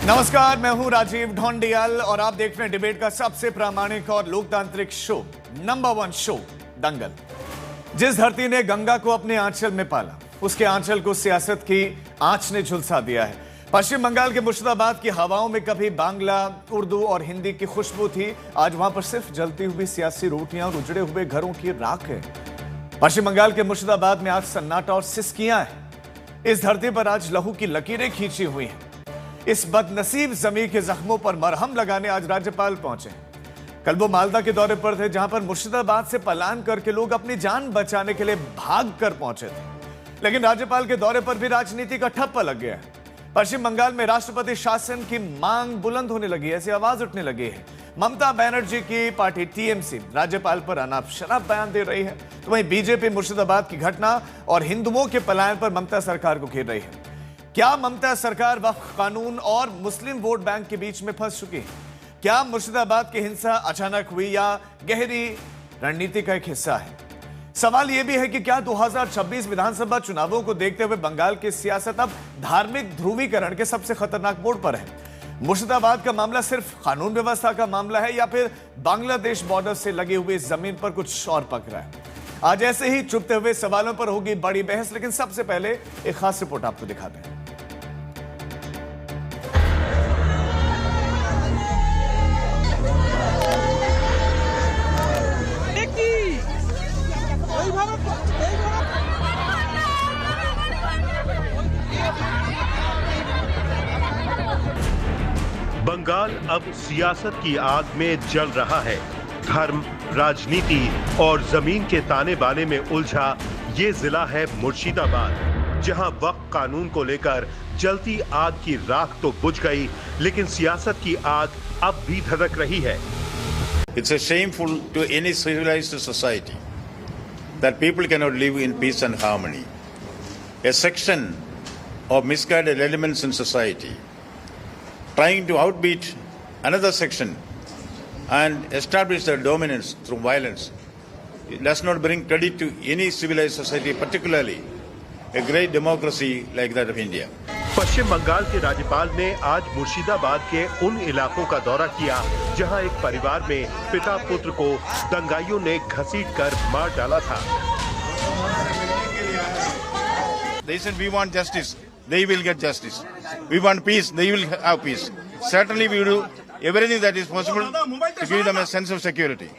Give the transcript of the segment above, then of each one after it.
नमस्कार, मैं हूं राजीव ढोंडियाल और आप देख रहे हैं डिबेट का सबसे प्रामाणिक और लोकतांत्रिक शो, नंबर 1 शो, दंगल। जिस धरती ने गंगा को अपने आंचल में पाला, उसके आंचल को सियासत की आंच ने झुलसा दिया है। पश्चिम बंगाल के मुर्शिदाबाद की हवाओं में कभी बांग्ला, उर्दू और हिंदी की खुशबू थी, आज वहां पर सिर्फ जलती हुई सियासी रोटियां और उजड़े हुए घरों की राख है। पश्चिम बंगाल के मुर्शिदाबाद में आज सन्नाटा और सिसकियां हैं। इस धरती पर आज लहू की लकीरें खींची हुई हैं। इस बदनसीब जमीन के जख्मों पर मरहम लगाने आज राज्यपाल पहुंचे। कल वो मालदा के दौरे पर थे, जहां पर मुर्शिदाबाद से पलायन करके लोग अपनी जान बचाने के लिए भाग कर पहुंचे थे। लेकिन राज्यपाल के दौरे पर भी राजनीति का ठप्पा लग गया है। पश्चिम बंगाल में राष्ट्रपति शासन की मांग बुलंद होने लगी है, ऐसी आवाज उठने लगी है। ममता बनर्जी की पार्टी टीएमसी राज्यपाल पर अनाप शनाप बयान दे रही है, तो वहीं बीजेपी मुर्शिदाबाद की घटना और हिंदुओं के पलायन पर ममता सरकार को घेर रही है। क्या ममता सरकार वक्फ कानून और मुस्लिम वोट बैंक के बीच में फंस चुकी है? क्या मुर्शिदाबाद की हिंसा अचानक हुई या गहरी रणनीति का एक हिस्सा है? सवाल यह भी है कि क्या 2026 विधानसभा चुनावों को देखते हुए बंगाल की सियासत अब धार्मिक ध्रुवीकरण के सबसे खतरनाक मोड़ पर है? मुर्शिदाबाद का मामला सिर्फ कानून व्यवस्था का मामला है या फिर बांग्लादेश बॉर्डर से लगी हुई इस जमीन पर कुछ और पक रहा है? आज ऐसे ही चुभते हुए सवालों पर होगी बड़ी बहस, लेकिन सबसे पहले एक खास रिपोर्ट आपको दिखाते हैं। बंगाल अब सियासत की आग में जल रहा है। धर्म, राजनीति और जमीन के ताने बाने में उलझा ये जिला है मुर्शिदाबाद, जहां वक्फ कानून को लेकर जलती आग की राख तो बुझ गई, लेकिन सियासत की आग अब भी धधक रही है। It's a shameful to any civilized society that people cannot live in peace and harmony. A section of misguided elements in society trying to outbeat another section and establish their dominance through violence. It does not bring credit to any civilized society, particularly a great democracy like that of India. पश्चिम बंगाल के राज्यपाल ने आज मुर्शिदाबाद के उन इलाकों का दौरा किया जहां एक परिवार में पिता पुत्र को दंगाइयों ने घसीटकर मार डाला था। They said we want justice, they will get justice. We want peace, they will have peace. Certainly we will do everything that is possible to give them a sense of security.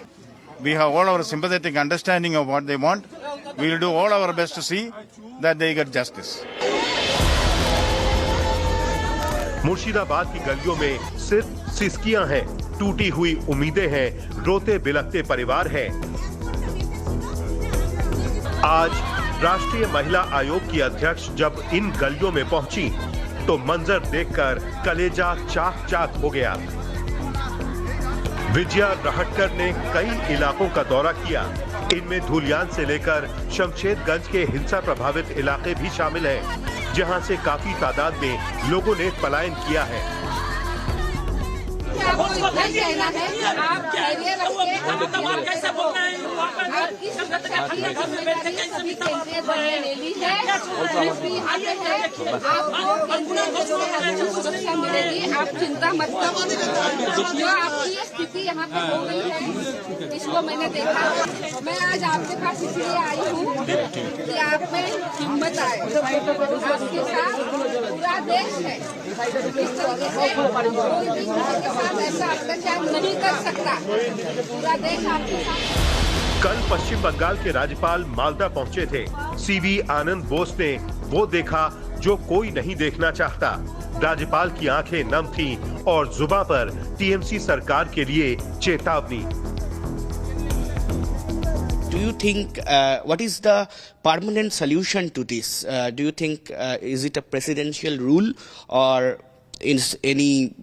We have all our sympathetic understanding of what they want. We will do all our best to see that they get justice. Murshidabad की गलियों में सिर्फ सिसकियां हैं, टूटी हुई उम्मीदें हैं, रोते बिलखते परिवार हैं। आज राष्ट्रीय महिला आयोग की अध्यक्ष जब इन गलियों में पहुंची तो मंजर देखकर कलेजा चाक चाक हो गया। विजया राहटकर ने कई इलाकों का दौरा किया। इनमें धुलियान से लेकर शमशेरगंज के हिंसा प्रभावित इलाके भी शामिल हैं, जहां से काफी तादाद में लोगों ने पलायन किया है। आप चिंता मत करो, जो आपकी ये स्थिति यहाँ पे हो गई है, इसको मैंने देखा। मैं आज आपके पास इसलिए आई हूँ कि आप में हिम्मत आए। आपके साथ पूरा देश है। इस तरीके से कोई भी किसी के साथ ऐसा अत्याचार नहीं कर सकता। पूरा देश आपके साथ। कल पश्चिम बंगाल के राज्यपाल मालदा पहुंचे थे। सीवी आनंद बोस ने वो देखा जो कोई नहीं देखना चाहता। राज्यपाल की आंखें नम थीं और जुबान पर टीएमसी सरकार के लिए चेतावनी। Do you think what is the permanent solution to this? Do you think is it a presidential rule or is any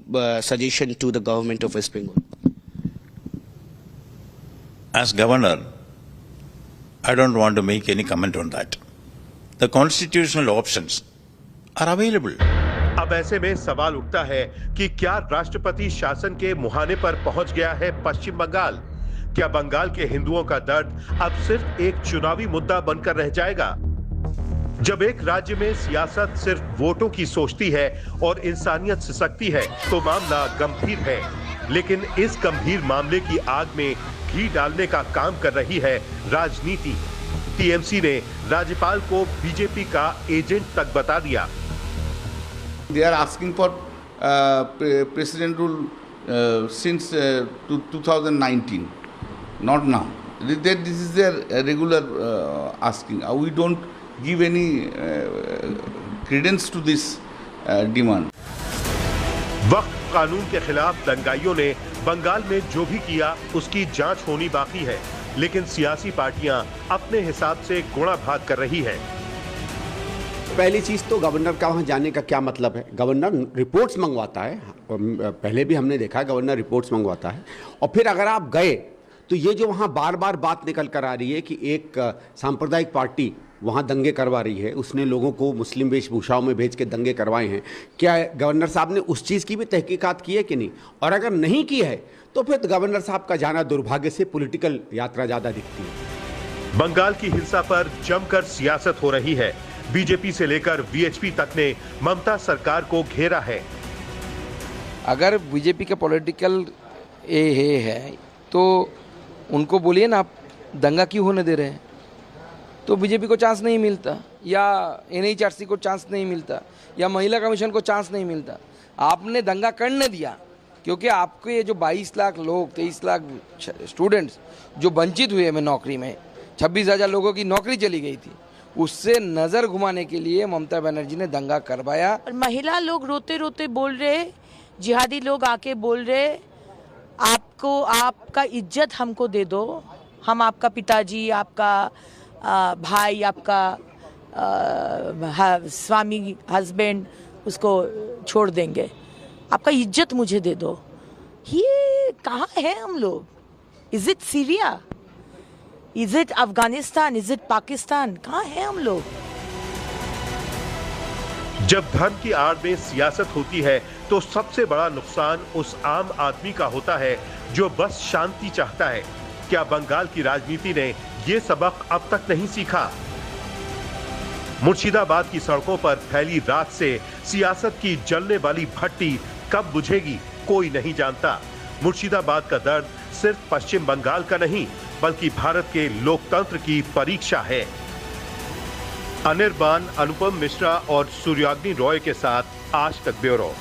suggestion to the government of West Bengal? As governor, I don't want to make any comment on that. The constitutional options are available. अब ऐसे में सवाल उठता है कि क्या राष्ट्रपति शासन के मुहाने पर पहुंच गया है पश्चिम बंगाल? क्या बंगाल के हिंदुओं का दर्द अब सिर्फ एक चुनावी मुद्दा बनकर रह जाएगा? जब एक राज्य में सियासत सिर्फ वोटों की सोचती है और इंसानियत सिसकती है तो मामला गंभीर है। लेकिन इस गंभीर मामले की आग में घी डालने का काम कर रही है राजनीति। टीएमसी ने राज्यपाल को बीजेपी का एजेंट तक बता दिया। They are asking for president rule since 2019, not now. This is their regular asking. We don't give any credence to this demand. वक्त कानून के खिलाफ दंगाइयों ने बंगाल में जो भी किया उसकी जांच होनी बाकी है, लेकिन सियासी पार्टियां अपने हिसाब से गुणा भाग कर रही है। पहली चीज़ तो गवर्नर का वहाँ जाने का क्या मतलब है? गवर्नर रिपोर्ट्स मंगवाता है, पहले भी हमने देखा है गवर्नर रिपोर्ट्स मंगवाता है, और फिर अगर आप गए तो ये जो वहाँ बार बार बात निकल कर आ रही है कि एक सांप्रदायिक पार्टी वहाँ दंगे करवा रही है, उसने लोगों को मुस्लिम वेशभूषाओं में भेज के दंगे करवाए हैं, क्या गवर्नर साहब ने उस चीज़ की भी तहकीकात की है कि नहीं? और अगर नहीं की है तो फिर गवर्नर साहब का जाना दुर्भाग्य से पॉलिटिकल यात्रा ज़्यादा दिखती है। बंगाल की हिंसा पर जमकर सियासत हो रही है। बीजेपी से लेकर वीएचपी तक ने ममता सरकार को घेरा है। अगर बीजेपी का पॉलिटिकल है तो उनको बोलिए ना, आप दंगा क्यों होने दे रहे हैं? तो बीजेपी को चांस नहीं मिलता, या एनएचआरसी को चांस नहीं मिलता, या महिला कमीशन को चांस नहीं मिलता। आपने दंगा करने दिया क्योंकि आपके ये जो 22 लाख लोग, 23 लाख स्टूडेंट्स जो वंचित हुए में नौकरी में, 26,000 लोगों की नौकरी चली गई थी, उससे नजर घुमाने के लिए ममता बनर्जी ने दंगा करवाया। और महिला लोग रोते रोते बोल रहे, जिहादी लोग आके बोल रहे, आपको आपका इज्जत हमको दे दो, हम आपका पिताजी, आपका भाई, आपका स्वामी, हस्बैंड उसको छोड़ देंगे, आपका इज्जत मुझे दे दो। ये कहाँ है हम लोग? Is it Syria? Is it Afghanistan? Is it Pakistan? कहाँ है हम लोग? जब धर्म की आड़ में सियासत होती है तो सबसे बड़ा नुकसान उस आम आदमी का होता है जो बस शांति चाहता है। क्या बंगाल की राजनीति ने ये सबक अब तक नहीं सीखा? मुर्शिदाबाद की सड़कों पर फैली राख से सियासत की जलने वाली भट्टी कब बुझेगी कोई नहीं जानता। मुर्शिदाबाद का दर्द सिर्फ पश्चिम बंगाल का नहीं बल्कि भारत के लोकतंत्र की परीक्षा है। अनिर्बान, अनुपम मिश्रा और सूर्याग्नि रॉय के साथ आज तक ब्यूरो।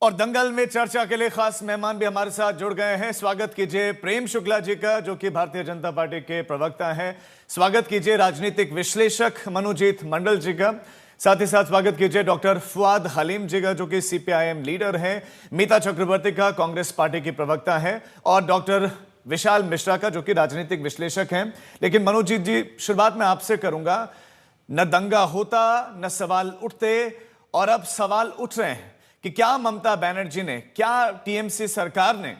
और दंगल में चर्चा के लिए खास मेहमान भी हमारे साथ जुड़ गए हैं। स्वागत कीजिए प्रेम शुक्ला जी का, जो कि भारतीय जनता पार्टी के प्रवक्ता हैं। स्वागत कीजिए राजनीतिक विश्लेषक मनोजीत मंडल जी का। साथ ही साथ स्वागत कीजिए डॉक्टर फुआद हलीम जी का, जो कि सीपीआईएम लीडर हैं। मीता चक्रवर्ती का, कांग्रेस पार्टी की प्रवक्ता है। और डॉक्टर विशाल मिश्रा का, जो कि राजनीतिक विश्लेषक हैं। लेकिन मनोजीत जी, शुरुआत में आपसे करूंगा। न दंगा होता, न सवाल उठते, और अब सवाल उठ रहे हैं कि क्या ममता बनर्जी ने, क्या टीएमसी सरकार ने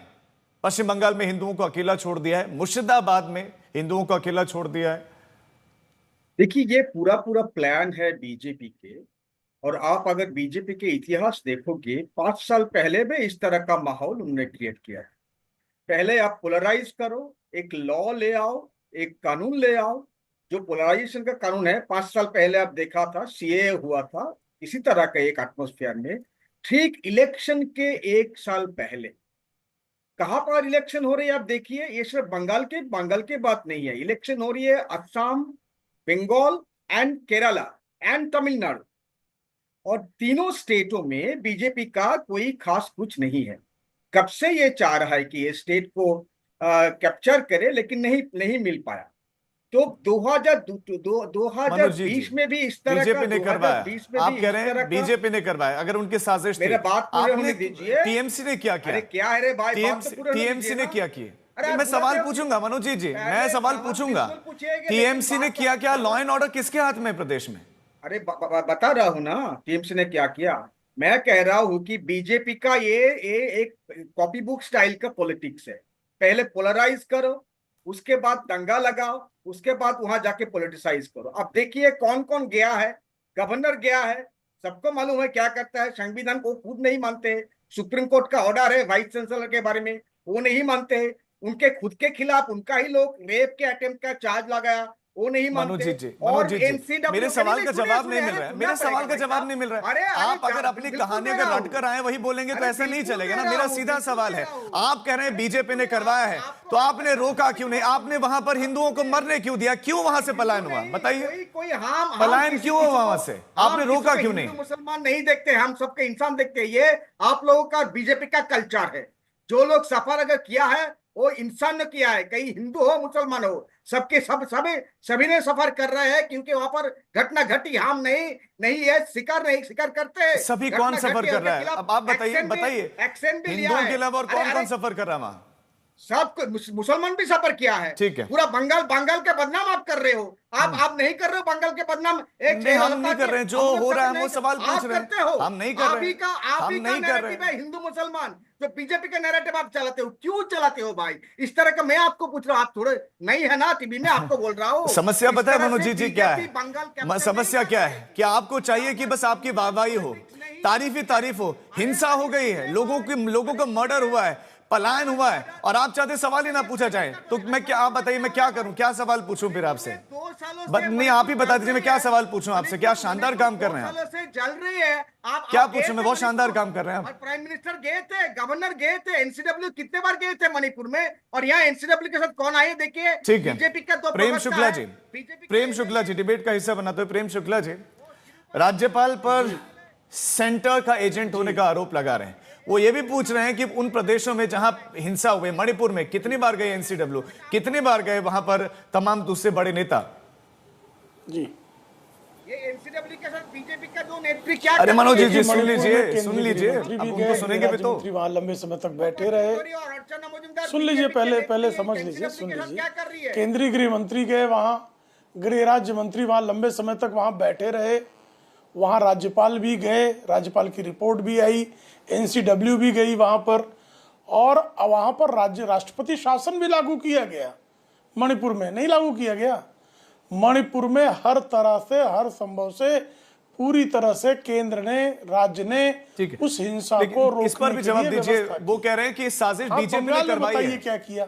पश्चिम बंगाल में हिंदुओं को अकेला छोड़ दिया है, मुर्शिदाबाद में हिंदुओं को अकेला छोड़ दिया है? देखिए, ये पूरा प्लान है बीजेपी के। और आप अगर बीजेपी के इतिहास देखोगे, 5 साल पहले भी इस तरह का माहौल उन्होंने क्रिएट किया है। पहले आप पोलराइज करो, एक लॉ ले आओ, एक कानून ले आओ। जो पोलराइजेशन का कानून है, 5 साल पहले आप देखा था, सीएए हुआ था इसी तरह का एक एटमॉस्फेयर में। ठीक इलेक्शन के 1 साल पहले कहां पर इलेक्शन हो रही है आप देखिए। ये सिर्फ बंगाल के बात नहीं है, इलेक्शन हो रही है असम, बंगाल एंड केरला एंड तमिलनाडु। और तीनों स्टेटों में बीजेपी का कोई खास कुछ नहीं है। कब से ये चाह रहा है कि ये स्टेट को कैप्चर करे, लेकिन नहीं मिल पाया। तो 2020 में भी इस तरह बीजेपी ने करवाया। आप कह रहे हैं बीजेपी ने करवाया, अगर उनकी साजिश मेरे बात पूरे होने दीजिए। टीएमसी ने क्या किया? अरे क्या है रे भाई, टीएमसी ने क्या किया? मैं सवाल पूछूंगा मनोजीत जी, मैं सवाल पूछूंगा। टीएमसी ने किया क्या? लॉ एंड ऑर्डर किसके हाथ में है प्रदेश में? अरे बता रहा हूं ना, टीएमसी ने क्या किया। मैं कह रहा हूं कि बीजेपी का ये एक कॉपी बुक स्टाइल का पॉलिटिक्स है। पहले पोलराइज करो, उसके बाद दंगा लगाओ, उसके बाद वहां जाके पॉलिटिसाइज करो। अब देखिए कौन कौन गया है। गवर्नर गया है, सबको मालूम है क्या करता है। संविधान को खुद नहीं मानते। सुप्रीम कोर्ट का ऑर्डर है वाइस चांसलर के बारे में, वो नहीं मानते। उनके खुद के खिलाफ उनका ही लोग रेप के अटेम्प्ट का चार्ज लगाया, वो नहीं मनोज मानते। जी, और मनोज जी, NCW मेरे सवाल का सुनिए, जवाब नहीं सुनिए, मिल रहा है, सुनना मेरे सवाल पड़ेगा का भाई जवाब साहब। नहीं मिल रहा है। अरे आप अगर अपनी बिल्कुल कहानी दे अगर रहा हूं। रटकर आए वही बोलेंगे तो अरे ऐसा नहीं बिल्कुल चलेगा दे ना। रहा मेरा हूं, सीधा बिल्कुल सवाल दे है, रहा हूं। आप कह रहे हैं बीजेपी ने करवाया है, तो आपने रोका क्यों नहीं? आपने वहां पर हिंदुओं को मरने क्यों दिया? क्यों वहां से पलायन हुआ? बताइए, कोई हम पलायन क्यों हुआ वहां से? आपने रोका क्यों नहीं? मुसलमान नहीं देखते, हम सबके इंसान देखते हैं। ये आप लोगों का बीजेपी का कल्चर है। जो लोग सफर अगर किया है वो इंसान ने किया है, कहीं हिंदू हो मुसलमान हो, सबके सभी ने सफर कर रहे हैं, क्योंकि वहां पर घटना घटी। हम नहीं है, शिकार करते हैं। सभी कौन सफर कर रहा है? अब आप बताइए, एक्शन भी लिया हिंदुओं है। के अलावा और अरे, कौन कौन अरे, सफर कर रहा है वहां? सब मुसलमान भी सफर किया है। ठीक है। पूरा बंगाल के बदनाम आप कर रहे हो। आप नहीं कर रहे हो बंगाल के बदनाम। नहीं, हम नहीं कर रहे हैं। जो हो रहा है हम वो सवाल पूछ रहे हैं। हो। हम नहीं कर रहे हैं। आप ही का नैरेटिव है हिंदू मुसलमान, जो बीजेपी का नैरेटिव आप चलाते हो। क्यों चलाते हो भाई इस तरह का? मैं आपको पूछ रहा हूँ, आप थोड़े नहीं है ना टीवी में, आपको बोल रहा हूँ। समस्या पता है मनोज जी क्या है? बंगाल समस्या क्या है? क्या आपको चाहिए कि बस आपकी वाहवाही हो, तारीफ ही तारीफ हो? हिंसा हो गई है, लोगों का मर्डर हुआ है, पलायन हुआ है, और आप चाहते सवाल ही ना पूछा जाए। तो मैं क्या, आप बताइए मैं क्या करूं? क्या सवाल पूछूं फिर आपसे? नहीं, आप ही बता दीजिए मैं क्या सवाल पूछूं आपसे। क्या शानदार काम कर रहे हैं आप? से जल रही है। आप क्या पूछूं मैं? बहुत शानदार काम कर रहे हैं आप। प्राइम मिनिस्टर गए थे, गवर्नर गए थे, एनसीडब्ल्यू कितने बार गए थे मणिपुर में, और यहाँ एनसीडब्ल्यू के साथ कौन आए देखिए। ठीक है, बीजेपी का तो प्रेम शुक्ला जी, प्रेम शुक्ला जी डिबेट का हिस्सा बनाते हुए प्रेम शुक्ला जी राज्यपाल पर सेंटर का एजेंट होने का आरोप लगा रहे हैं। वो ये भी पूछ रहे हैं कि उन प्रदेशों में जहां हिंसा हुई, मणिपुर में कितनी बार गए एनसीडब्ल्यू, कितनी बार गए वहां पर तमाम दूसरे बड़े नेता? जी, ये एनसीडब्ल्यू के साथ बीजेपी का जो नेत्री क्या? अरे मनोज जी सुन लीजिए, अब उनको सुनेंगे भी तो। वहां लंबे समय तक बैठे रहे। सुन लीजिए, पहले समझ लीजिए, सुन लीजिए। केंद्रीय गृह मंत्री गए वहां, गृह राज्य मंत्री वहां लंबे समय तक वहां बैठे रहे। वहां राज्यपाल भी गए, राज्यपाल की रिपोर्ट भी आई, एनसीडब्ल्यू भी गई वहां पर, और वहां पर राष्ट्रपति शासन भी लागू किया गया। मणिपुर में नहीं लागू किया गया। मणिपुर में हर तरह से, हर संभव से, पूरी तरह से केंद्र ने, राज्य ने उस हिंसा को रोकने इस पर भी जवाब दीजिए। वो कह रहे हैं कि साजिश बीजेपी ने करवाई है। क्या किया,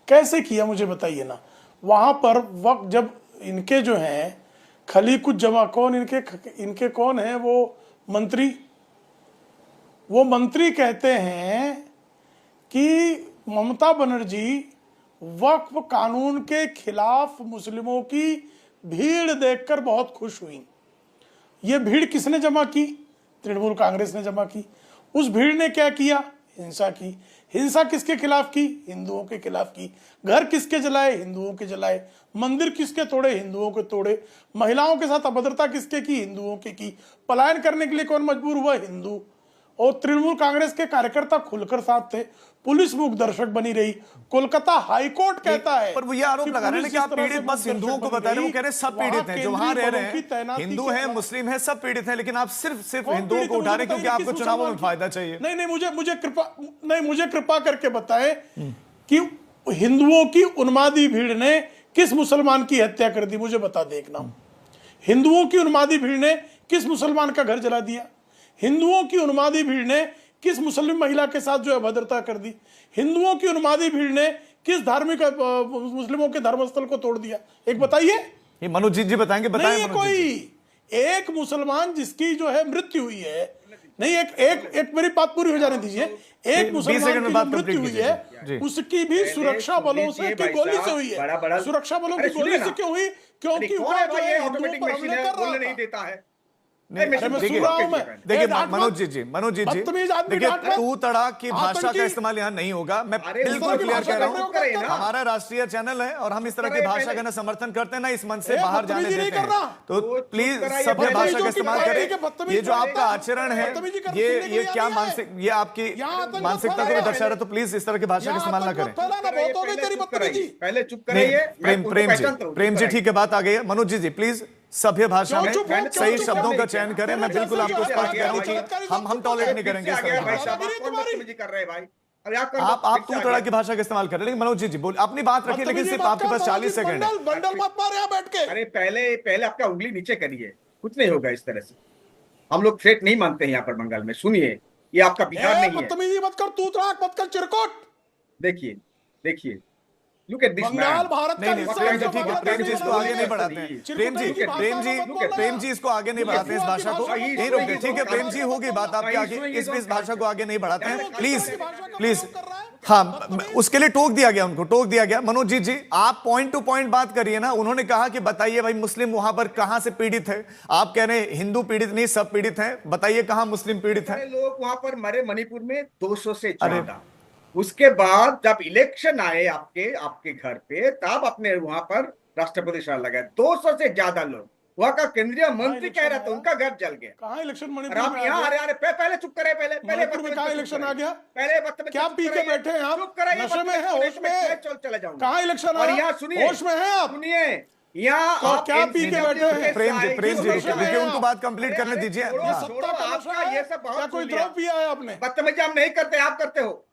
कैसे किया मुझे बताइए ना। वहां पर वक्त जब इनके जो हैं खलीकुत जमा, कौन इनके कौन है वो मंत्री कहते हैं कि ममता बनर्जी वक्फ कानून के खिलाफ मुस्लिमों की भीड़ देखकर बहुत खुश हुई। ये भीड़ किसने जमा की? तृणमूल कांग्रेस ने जमा की। उस भीड़ ने क्या किया? हिंसा की। हिंसा किसके खिलाफ की? हिंदुओं के खिलाफ की। घर किसके जलाए? हिंदुओं के जलाए। मंदिर किसके तोड़े? हिंदुओं के तोड़े। महिलाओं के साथ अभद्रता किसके की? हिंदुओं के की। पलायन करने के लिए कौन मजबूर हुआ? हिंदू। और तृणमूल कांग्रेस के कार्यकर्ता खुलकर साथ थे। पुलिस मुख दर्शक बनी रही। कोलकाता हाईकोर्ट कहता है, पर वो ये आरोप लगा रहे हैं कि आप पीड़ित बस हिंदुओं को बता रहे हैं। वो कह रहे हैं सब पीड़ित हैं जो वहां रह रहे हैं, हिंदू हैं, मुस्लिम हैं, सब पीड़ित हैं, लेकिन आप सिर्फ हिंदुओं को उठा रहे हैं क्योंकि आपको चुनावों में फायदा चाहिए। नहीं, मुझे कृपा करके बताएं कि हिंदुओं की उन्मादी भीड़ ने किस मुसलमान की हत्या कर दी? मुझे बता देखना। हिंदुओं की उन्मादी भीड़ ने किस मुसलमान का घर जला दिया? हिंदुओं की उन्मादी भीड़ ने किस मुस्लिम महिला के साथ जो अभद्रता कर दी? हिंदुओं की उन्मादी भीड़ ने किस धार्मिक मुस्लिमों के धर्मस्थल को तोड़ दिया? एक बताइए। ये मनोज जी बताएंगे। नहीं, कोई एक मुसलमान जिसकी जो है मृत्यु हुई है, नहीं, एक मेरी बात पूरी हो जाने दीजिए। एक मुसलमान की मृत्यु हुई है, उसकी भी सुरक्षा बलों से की गोली से हुई है। सुरक्षा बलों की गोली से क्यों हुई? क्योंकि वो जो है हिंदुओं पर हमले कर रहा था। देखिए मनोज जी देखिए, तू तड़ाक की भाषा का इस्तेमाल यहाँ नहीं होगा। मैं बिल्कुल क्लियर कह रहा हूँ, हमारा राष्ट्रीय चैनल है और हम इस तरह की भाषा का ना समर्थन करते हैं ना इस मंच से बाहर जाने देते हैं। तो प्लीज सभ्य भाषा का इस्तेमाल करें। ये जो आपका आचरण है, ये क्या मानसिक, ये आपकी मानसिकता को भी दर्शा रहा है। तो प्लीज इस तरह की भाषा का इस्तेमाल ना करें। पहले चुप कराइए। प्रेम जी ठीक है, बात आ गई है। मनोज जी प्लीज सभ्य भाषा में सही शब्दों का चयन करें। मैं बिल्कुल आपको स्पष्ट कह रहा हूं कि हम टॉलरेट नहीं करेंगे इस तरह की। आप तू तड़ा की भाषा का इस्तेमाल कर रहे हैं। लेकिन मनोज जी बोल, अपनी बात रखिए, लेकिन सिर्फ आपके पास 40 सेकंड है। बंडल मत मार यहां बैठ के। अरे पहले आपका उंगली नीचे करिए, कुछ नहीं होगा इस तरह से। हम लोग थ्रेट नहीं मानते हैं यहाँ पर बंगाल में। सुनिए, ये आपका बिहार नहीं है। बदतमीजी मत कर, तू तड़ाक मत कर, चिरकुट। देखिए देखिए, look at this Bengal Bharat का नहीं, हिस्सा प्रेम है, जी ठीक है, प्रेम जी इसको आगे नहीं बढ़ाते हैं, प्रेम जी इसको आगे नहीं बढ़ाते हैं, इस भाषा को नहीं रोकते। ठीक है प्रेम जी, होगी बात आपके आगे, इस भाषा को आगे नहीं बढ़ाते हैं, प्लीज प्लीज। हाँ, उसके लिए टोक दिया गया, उनको टोक दिया गया। मनोज जी आप पॉइंट टू पॉइंट बात करिए ना। उन्होंने कहा कि बताइए भाई मुस्लिम वहां पर कहां से पीड़ित है, आप कह रहे हैं हिंदू पीड़ित नहीं, सब पीड़ित हैं, बताइए कहां मुस्लिम पीड़ित है। लोग वहां पर मरे मणिपुर में 200 से ज्यादा। उसके बाद जब इलेक्शन आए आपके घर पे, तब अपने वहां पर राष्ट्रपति शासन लगाए। 200 से ज्यादा लोग, वहां का केंद्रीय मंत्री कह रहा था उनका घर जल गया। कहाँ इलेक्शन मणिपुर आप में यहाँ अरे पहले चुप करे, पहले कहाँ इलेक्शन आ गया? पहले क्या पी के बैठे हैं आप? नशे में है, होश में है? चले जाऊंगा। कहाँ इलेक्शन और यहाँ सुनिए, होश में है आप? सुनिए यहाँ तो क्या पी के बैठे हैं? प्रेम जी रुकिए, उनको बात कंप्लीट करने दीजिए। आपका ये सब बहुत कोई द्रव पिया है आपने? बदतमीजी हम नहीं करते, आप करते हो।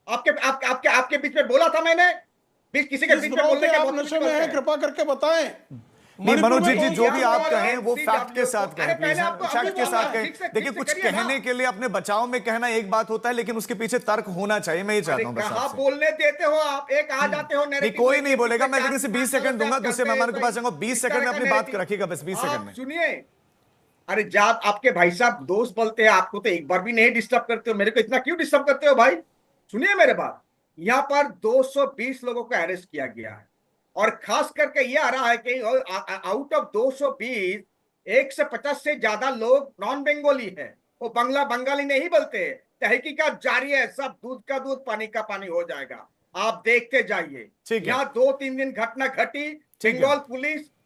आपके बीच में बोला था मैंने, किसी के बीच में बोलने के आप नशे में हैं, कृपा करके बताएं। नहीं मनोज जी जो भी आप कहें वो फैक्ट के साथ कहें, प्लीज फैक्ट के साथ कहें। देखिए कुछ कहने के लिए अपने बचाव में कहना एक बात होता है, लेकिन उसके पीछे तर्क होना चाहिए, मैं ये चाहता हूं बस आपसे। बोलने देते हो आप, एक आ जाते हो नहीं कोई नहीं बोलेगा, मैं लेकिन सिर्फ 20 सेकंड दूंगा, दूसरे मेहमान के पास जाऊंगा। 20 सेकंड में अपनी बात रखिएगा, बस 20 सेकंड में। सुनिए, अरे जब आपके भाई साहब दोस्त बोलते हैं आपको तो एक बार भी नहीं डिस्टर्ब करते हो, मेरे को इतना क्यों डिस्टर्ब करते हो भाई? सुनिए मेरे बात, यहाँ पर 220 लोगों को अरेस्ट किया गया है, और खास करके ये आ रहा है कि आउट ऑफ 220 150 से ज्यादा लोग नॉन बंगाली है, वो बंगाली नहीं बोलते। तहकीकात जारी है, सब दूध का दूध पानी का पानी हो जाएगा, आप देखते जाइए। यहाँ 2-3 दिन घटना घटी,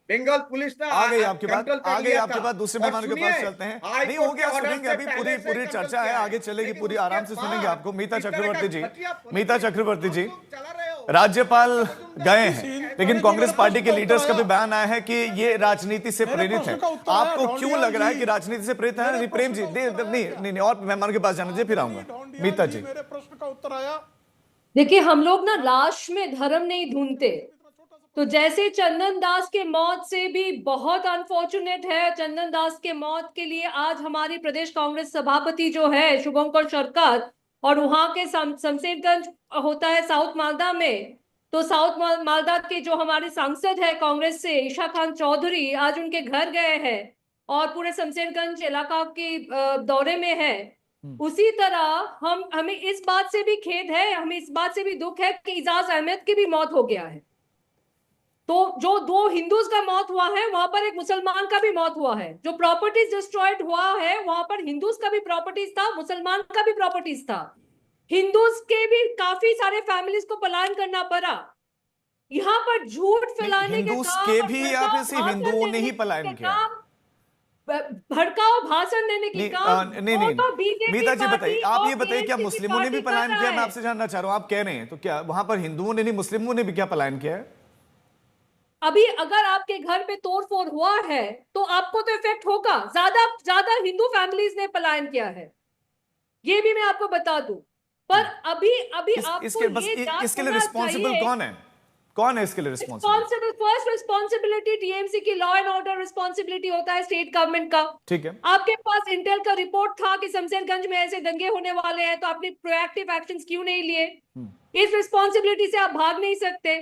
बंगाल पुलिस ने आ गई आपकी बात, आ गई आपके बाद दूसरे मेहमान के पास चलते हैं। नहीं हो गया, सुनेंगे अभी पूरी चर्चा है, आगे चलेगी पूरी, आराम से सुनेंगे आपको। मीता चक्रवर्ती जी राज्यपाल गए हैं, लेकिन कांग्रेस पार्टी के लीडर्स का भी बयान आया है कि ये राजनीति से प्रेरित है। आपको क्यों लग रहा है कि राजनीति से प्रेरित है? प्रेम जी नहीं, और मेहमान के पास जाने दीजिए, फिर आऊंगा। मीता जी मेरे प्रश्न का उत्तर आया। देखिए हम लोग ना लाश में धर्म नहीं ढूंढते, तो जैसे चंदन दास के मौत से भी बहुत अनफॉर्चुनेट है, चंदन दास के मौत के लिए आज हमारी प्रदेश कांग्रेस सभापति जो है शुभंकर शरकत, और वहां के शमशेरगंज होता है साउथ मालदा में, तो साउथ मालदा के जो हमारे सांसद है कांग्रेस से ईशा खान चौधरी, आज उनके घर गए हैं और पूरे शमशेरगंज इलाका के दौरे में है। उसी तरह हमें इस बात से भी खेद है, हमें इस बात से भी दुख है कि इजाज अहमद की भी मौत हो गया है। तो जो 2 हिंदूज का मौत हुआ है, वहां पर एक मुसलमान का भी मौत हुआ है। जो प्रॉपर्टीज डिस्ट्रॉयड हुआ है, वहां पर हिंदूज का भी प्रॉपर्टीज था, मुसलमान का भी प्रॉपर्टीज था। हिंदूज के भी काफी सारे फैमिलीज को पलायन करना पड़ा। यहाँ पर झूठ फैलाने के भी या फिर सिर्फ हिंदुओं ने ही पलायन किया? भड़काओ भाषण देने की काम नहीं मीता जी बताइए, आप ये बताइए क्या मुस्लिमों ने भी पलायन किया? मैं आपसे जानना चाह रहा हूँ, आप कह रहे हैं तो क्या वहां पर हिंदुओं ने नहीं मुस्लिमों ने भी क्या पलायन किया है? अभी अगर आपके घर पे तोड़फोड़ हुआ है तो आपको तो इफेक्ट होगा। ज्यादा हिंदू फैमिलीज ने पलायन किया है, ये भी मैं आपको बता दूं। पर अभी आपको इसके लिए रिस्पॉन्सिबल कौन है? कौन है इसके लिए रिस्पॉन्सिबल? फर्स्ट रिस्पॉन्सिबिलिटी टीएमसी की लॉ एंड ऑर्डर रिस्पॉन्सिबिलिटी होता है स्टेट गवर्नमेंट का। ठीक है, आपके पास इंटेल का रिपोर्ट था कि शमशेरगंज में ऐसे दंगे होने वाले हैं, तो आपने प्रोएक्टिव एक्शंस क्यों नहीं लिए? इस रिस्पॉन्सिबिलिटी से आप भाग नहीं सकते।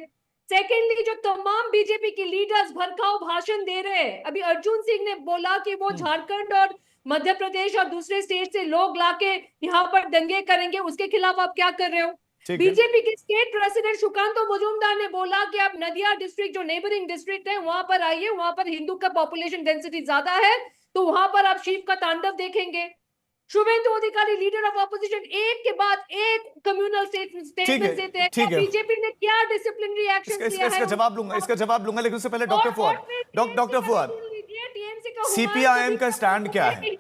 सेकेंडली, जो तमाम बीजेपी के लीडर्स भड़काऊ भाषण दे रहे हैं, अभी अर्जुन सिंह ने बोला कि वो झारखंड और मध्य प्रदेश और दूसरे स्टेट से लोग लाके यहाँ पर दंगे करेंगे, उसके खिलाफ आप क्या कर रहे हो? बीजेपी के स्टेट प्रेसिडेंट सुकांतो मुजुमदार ने बोला कि आप नदिया डिस्ट्रिक्ट जो नेबरिंग डिस्ट्रिक्ट है वहां पर आइए, वहां पर हिंदू का पॉपुलेशन डेंसिटी ज्यादा है, तो वहां पर आप शिव का तांडव देखेंगे। शुभेंदु अधिकारी लीडर ऑफ ऑपोजिशन एक के बाद एक कम्युनल स्टेटमेंट देते हैं। बीजेपी ने क्या डिसिप्लिनरी एक्शन लिया है? इसका जवाब लूंगा, लेकिन उससे पहले डॉक्टर फुआद सीपीआईएम का स्टैंड क्या है?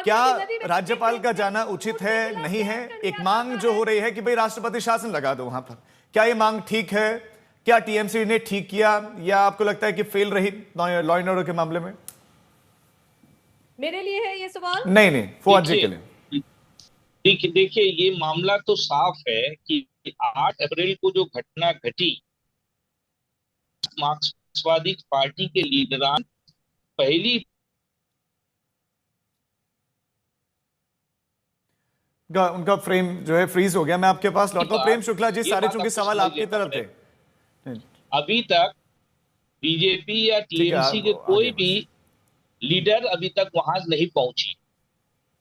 क्या राज्यपाल का जाना उचित है, नहीं है? एक मांग जो हो रही है कि भाई राष्ट्रपति शासन लगा दो वहां पर, क्या ये मांग ठीक है? क्या टीएमसी ने ठीक किया, या आपको लगता है कि फेल रही लॉ एंड ऑर्डर के मामले में? मेरे लिए है ये सवाल? नहीं फुआद जी के लिए। देखिए ये मामला तो साफ है कि 8 अप्रैल को जो घटना घटी, मार्क्सवादी पार्टी के लीडरान पहली उनका फ्रेम जो है फ्रीज हो गया। मैं आपके पास लौटता हूं। प्रेम शुक्ला जी, सारे चूंकि सवाल आपकी तरफ थे। अभी तक बीजेपी या टीएमसी के कोई भी लीडर अभी तक वहां नहीं पहुंची।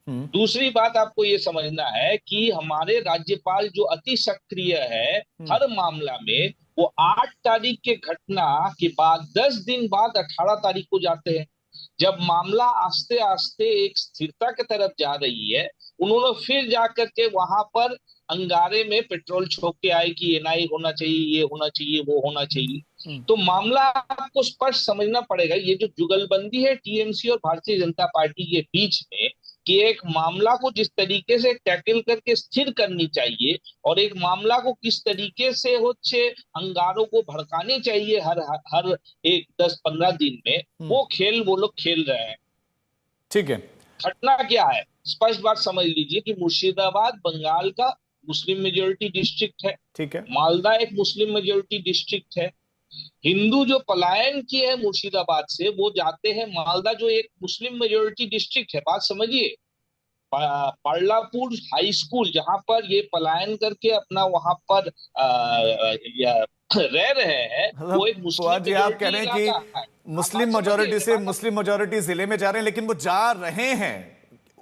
दूसरी बात आपको ये समझना है कि हमारे राज्यपाल जो अति सक्रिय है हर मामला में, वो 8 तारीख के घटना के बाद 10 दिन बाद 18 तारीख को जाते हैं। जब मामला आस्ते आस्ते एक स्थिरता की तरफ जा रही है, उन्होंने फिर जाकर के वहां पर अंगारे में पेट्रोल छोक के आए कि एनआई होना चाहिए, ये होना चाहिए, वो होना चाहिए। तो मामला आपको स्पष्ट समझना पड़ेगा। ये जो जुगलबंदी है टीएमसी और भारतीय जनता पार्टी के बीच में, कि एक मामला को जिस तरीके से टैकल करके स्थिर करनी चाहिए और एक मामला को किस तरीके से होच्छे अंगारों को भड़काने चाहिए हर एक 10-15 दिन में, वो खेल वो लोग खेल रहे हैं। ठीक है, घटना क्या है स्पष्ट बात समझ लीजिए कि मुर्शिदाबाद बंगाल का मुस्लिम मेजोरिटी डिस्ट्रिक्ट है। ठीक है, मालदा एक मुस्लिम मेजोरिटी डिस्ट्रिक्ट है। हिंदू जो पलायन किए हैं मुर्शिदाबाद से, वो जाते हैं मालदा जो एक मुस्लिम मेजोरिटी डिस्ट्रिक्ट है। बात समझिए, पार्लापुर हाई स्कूल जहां पर ये पलायन करके अपना वहां पर रह रहे हैं, वो एक मुस्लिम जी आप कह रहे हैं कि मुस्लिम मेजोरिटी से मुस्लिम मेजोरिटी जिले में जा रहे हैं, लेकिन वो जा रहे हैं,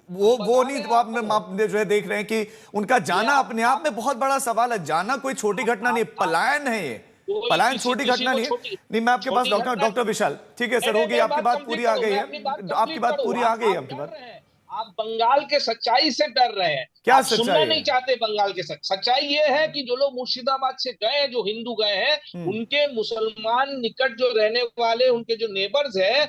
वो नहीं, तो आप जो है देख रहे हैं कि उनका जाना अपने आप में बहुत बड़ा सवाल है। जाना कोई छोटी घटना नहीं, पलायन है ये, पलायन छोटी घटना नहीं है। नहीं, मैं आपके पास डॉक्टर विशाल, ठीक है सर, होगी आपकी बात पूरी आ गई है, आपकी बात पूरी आ गई है आपकी बात। आप बंगाल के सच्चाई से डर रहे हैं, क्या सुनना नहीं चाहते बंगाल के सच्चाई ये है कि जो लोग मुर्शिदाबाद से गए हैं, जो हिंदू गए हैं, उनके मुसलमान निकट जो रहने वाले उनके जो नेबर्स है,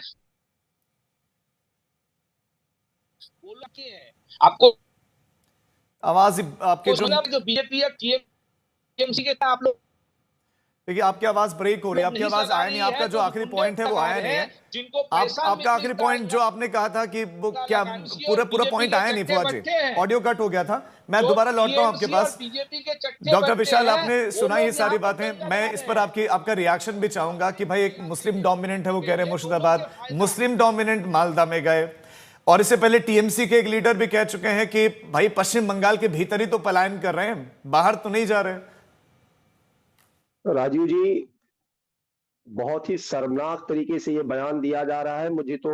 बोला कि है आपको आवाज आपके जो बीजेपी या टीएमसी के आप लोग, देखिए आपकी आवाज ब्रेक हो रही है, आपकी आवाज आया नहीं, आपका जो आखिरी पॉइंट है वो आया नहीं है। आपका आखिरी पॉइंट जो आपने कहा था कि वो क्या पूरा पॉइंट आया नहीं, फुआद जी, ऑडियो कट हो गया था। मैं दोबारा लौटता हूं आपके पास। डॉक्टर विशाल, आपने सुना ये सारी बातें, मैं इस पर आपका रिएक्शन भी चाहूंगा कि भाई एक मुस्लिम डोमिनेंट है, वो कह रहे हैं मुर्शिदाबाद, मुस्लिम डोमिनेंट मालदा में गए, और इससे पहले टीएमसी के एक लीडर भी कह चुके हैं कि भाई पश्चिम बंगाल के भीतर ही तो पलायन कर रहे हैं, बाहर तो नहीं जा रहे। राजीव जी, बहुत ही शर्मनाक तरीके से ये बयान दिया जा रहा है। मुझे तो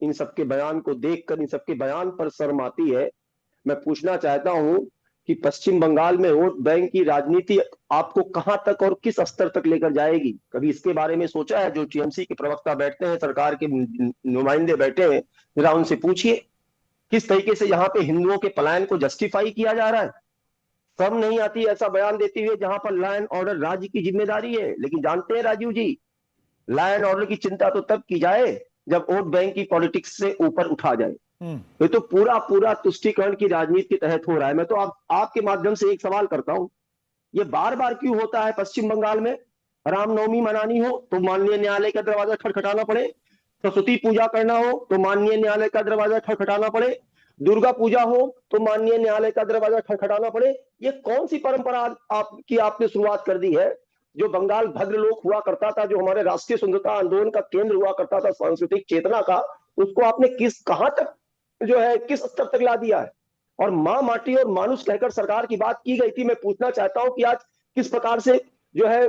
इन सबके बयान को देखकर, इन सबके बयान पर शर्म आती है। मैं पूछना चाहता हूं कि पश्चिम बंगाल में वोट बैंक की राजनीति आपको कहां तक और किस स्तर तक लेकर जाएगी? कभी इसके बारे में सोचा है? जो टीएमसी के प्रवक्ता बैठते हैं, सरकार के नुमाइंदे बैठे हैं, जरा उनसे पूछिए किस तरीके से यहाँ पे हिंदुओं के पलायन को जस्टिफाई किया जा रहा है। शर्म नहीं आती ऐसा बयान देते हुए जहां पर लॉ एंड ऑर्डर राज्य की जिम्मेदारी है। लेकिन जानते हैं राजीव जी, लॉ एंड ऑर्डर की चिंता तो तब की जाए जब वोट बैंक की पॉलिटिक्स से ऊपर उठा जाए। ये तो पूरा तुष्टीकरण की राजनीति के तहत हो रहा है। मैं तो आपके माध्यम से एक सवाल करता हूं, ये बार बार क्यों होता है पश्चिम बंगाल में? रामनवमी मनानी हो तो माननीय न्यायालय का दरवाजा खटखटाना पड़े, सरस्वती पूजा करना हो तो माननीय न्यायालय का दरवाजा खटखटाना पड़े, दुर्गा पूजा हो तो माननीय न्यायालय का दरवाजा खटखटाना पड़े। ये कौन सी परंपरा आपने शुरुआत कर दी है? जो बंगाल भद्रलोक हुआ करता था, जो हमारे राष्ट्रीय स्वतंत्रता आंदोलन का केंद्र हुआ करता था, सांस्कृतिक चेतना का, उसको आपने कहां तक जो है किस स्तर तक ला दिया है? और माँ माटी और मानुष कहकर सरकार की बात की गई थी। मैं पूछना चाहता हूं कि आज किस प्रकार से जो है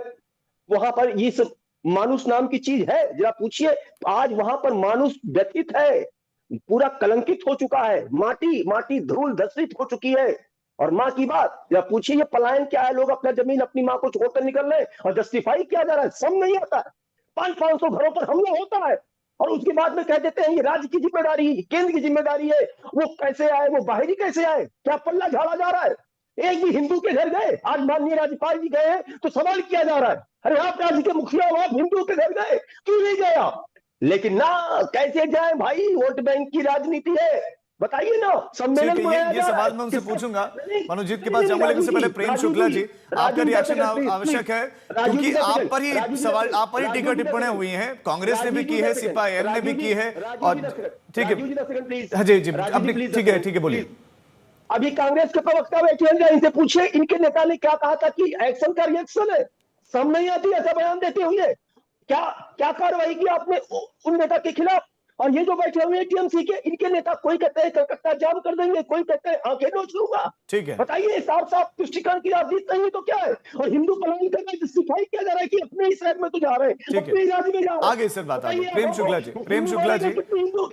वहां पर ये सब मानुष नाम की चीज है, जरा पूछिए। आज वहां पर मानुष व्यथित है, पूरा कलंकित हो चुका है, माटी धूल धसरित हो चुकी है। और माँ की बात जरा पूछिए, ये पलायन क्या है? लोग अपना जमीन अपनी माँ को छोड़कर निकल रहे और जस्टिफाई किया जा रहा है। समझ नहीं आता है, 500 घरों पर हमला होता है और उसके बाद में कह देते हैं ये राज्य की जिम्मेदारी, केंद्र की जिम्मेदारी है। वो कैसे आए, वो बाहरी कैसे आए? क्या पल्ला झाड़ा जा रहा है? एक भी हिंदू के घर गए? आज माननीय राज्यपाल जी गए तो सवाल किया जा रहा है, अरे आप राज्य के मुखिया हो, आप हिंदू के घर गए, क्यों नहीं गए आप? लेकिन ना, कैसे जाए भाई, वोट बैंक की राजनीति है, बताइए ना। सम्मेलन ये सवाल मैं उनसे पूछूंगा, मनोजीत के पास जाऊंगा, लेकिन उससे पहले प्रेम शुक्ला जी, आपका रिएक्शन आवश्यक है, क्योंकि आप पर ही सवाल, आप पर ही टीका टिप्पणियां हुई हैं, कांग्रेस ने भी की है, सीपीआईएम ने भी की है, और ठीक है जी ठीक है बोलिए। अभी कांग्रेस के प्रवक्ता बैठे हैं, इनसे पूछिए इनके नेता ने क्या कहा था कि एक्शन का रिएक्शन है। समझ नहीं आती ऐसा बयान देते हुए। क्या कार्रवाई की आपने उन नेता के खिलाफ? और ये जो बैठे हुए हैं टीएमसी के, इनके नेता, कोई कहते हैं कलकत्ता जाम कर देंगे, कोई कहते हैं आंखें नोच लूंगा। ठीक है, बताइए, साफ साफ तुष्टिकरण की राजनीति नहीं तो क्या है? और हिंदू पलायन कर रहे हैं, सिखाई किया जा रहा है कि अपने ही शहर में तो जा रहे हैं, अपने ही राज्य में जा रहे हैं। आगे सर बात आगे। प्रेम शुक्ला जी,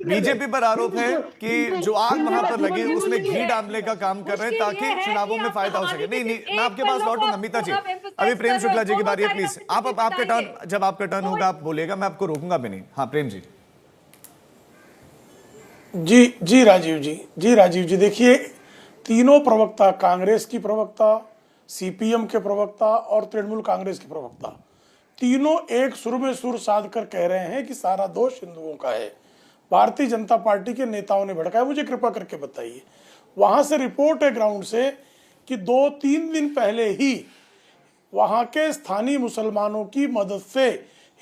बीजेपी पर आरोप है कि जो आग वहां पर लगी उसमें घी डालने का काम कर रहे हैं ताकि चुनावों में फायदा हो सके। नहीं, मैं आपके पास लौटूंगा मीता जी, अभी प्रेम शुक्ला जी की बारी है, प्लीज आप आपका टर्न, जब आपका टर्न होगा आप बोलेगा, मैं आपको रोकूंगा भी नहीं। हाँ प्रेम जी। जी राजीव जी, देखिए तीनों प्रवक्ता, कांग्रेस की प्रवक्ता, सीपीएम के प्रवक्ता और तृणमूल कांग्रेस के प्रवक्ता, तीनों एक सुर में सुर साध कर कह रहे हैं कि सारा दोष हिंदुओं का है, भारतीय जनता पार्टी के नेताओं ने भड़काया। मुझे कृपा करके बताइए, वहां से रिपोर्ट है ग्राउंड से कि 2-3 दिन पहले ही वहां के स्थानीय मुसलमानों की मदद से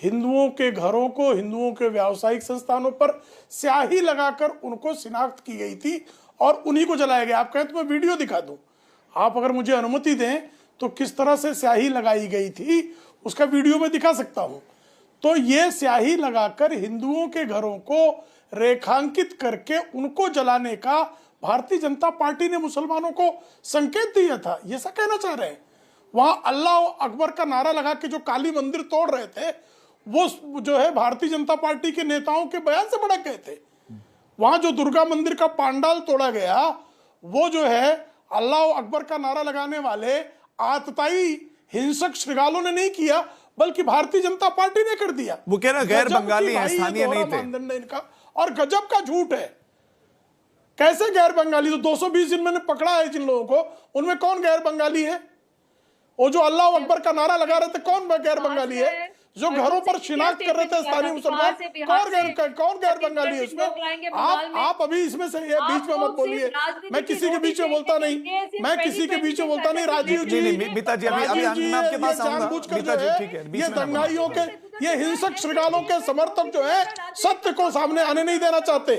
हिंदुओं के घरों को, हिंदुओं के व्यावसायिक संस्थानों पर स्याही लगाकर उनको शिनाख्त की गई थी और उन्हीं को जलाया गया। आप कहें तो मैं वीडियो दिखा दूं, आप अगर मुझे अनुमति दें तो किस तरह से स्याही लगाई गई थी उसका वीडियो में दिखा सकता हूं। तो ये स्याही लगाकर हिंदुओं के घरों को रेखांकित करके उनको जलाने का भारतीय जनता पार्टी ने मुसलमानों को संकेत दिया था, ये ऐसा कहना चाह रहे हैं। वहां अल्लाह अकबर का नारा लगा के जो काली मंदिर तोड़ रहे थे, वो जो है भारतीय जनता पार्टी के नेताओं के बयान से भड़क गए थे। वहां जो दुर्गा मंदिर का पांडाल तोड़ा गया, वो जो है अल्लाह अकबर का नारा लगाने वाले आतताई हिंसक श्रृगालों ने नहीं किया, बल्कि भारतीय जनता पार्टी ने कर दिया। वो कह रहा गैर बंगाली है, स्थानीय नहीं थे। मानदंड इनका और गजब का झूठ है। कैसे गैर बंगाली? तो 220 दिन मैंने पकड़ा है जिन लोगों को, उनमें कौन गैर बंगाली है? वो जो अल्लाह अकबर का नारा लगा रहे थे, कौन गैर बंगाली है? जो घरों पर शिनाख्त कर रहे थे स्थानीय मुसलमान, कौन गैर बंगाली है उसमें? आप अभी इसमें से ये बीच में मत बोलिए, मैं किसी के बीच में बोलता नहीं, मैं किसी के बीच में बोलता नहीं। राजीव जी, मीता जी, अभी मैं आपके पास आऊंगा। मीता जी ठीक है, ये दंगाइयों के, ये हिंसक श्रृगालों के समर्थक जो है सत्य को सामने आने नहीं देना चाहते।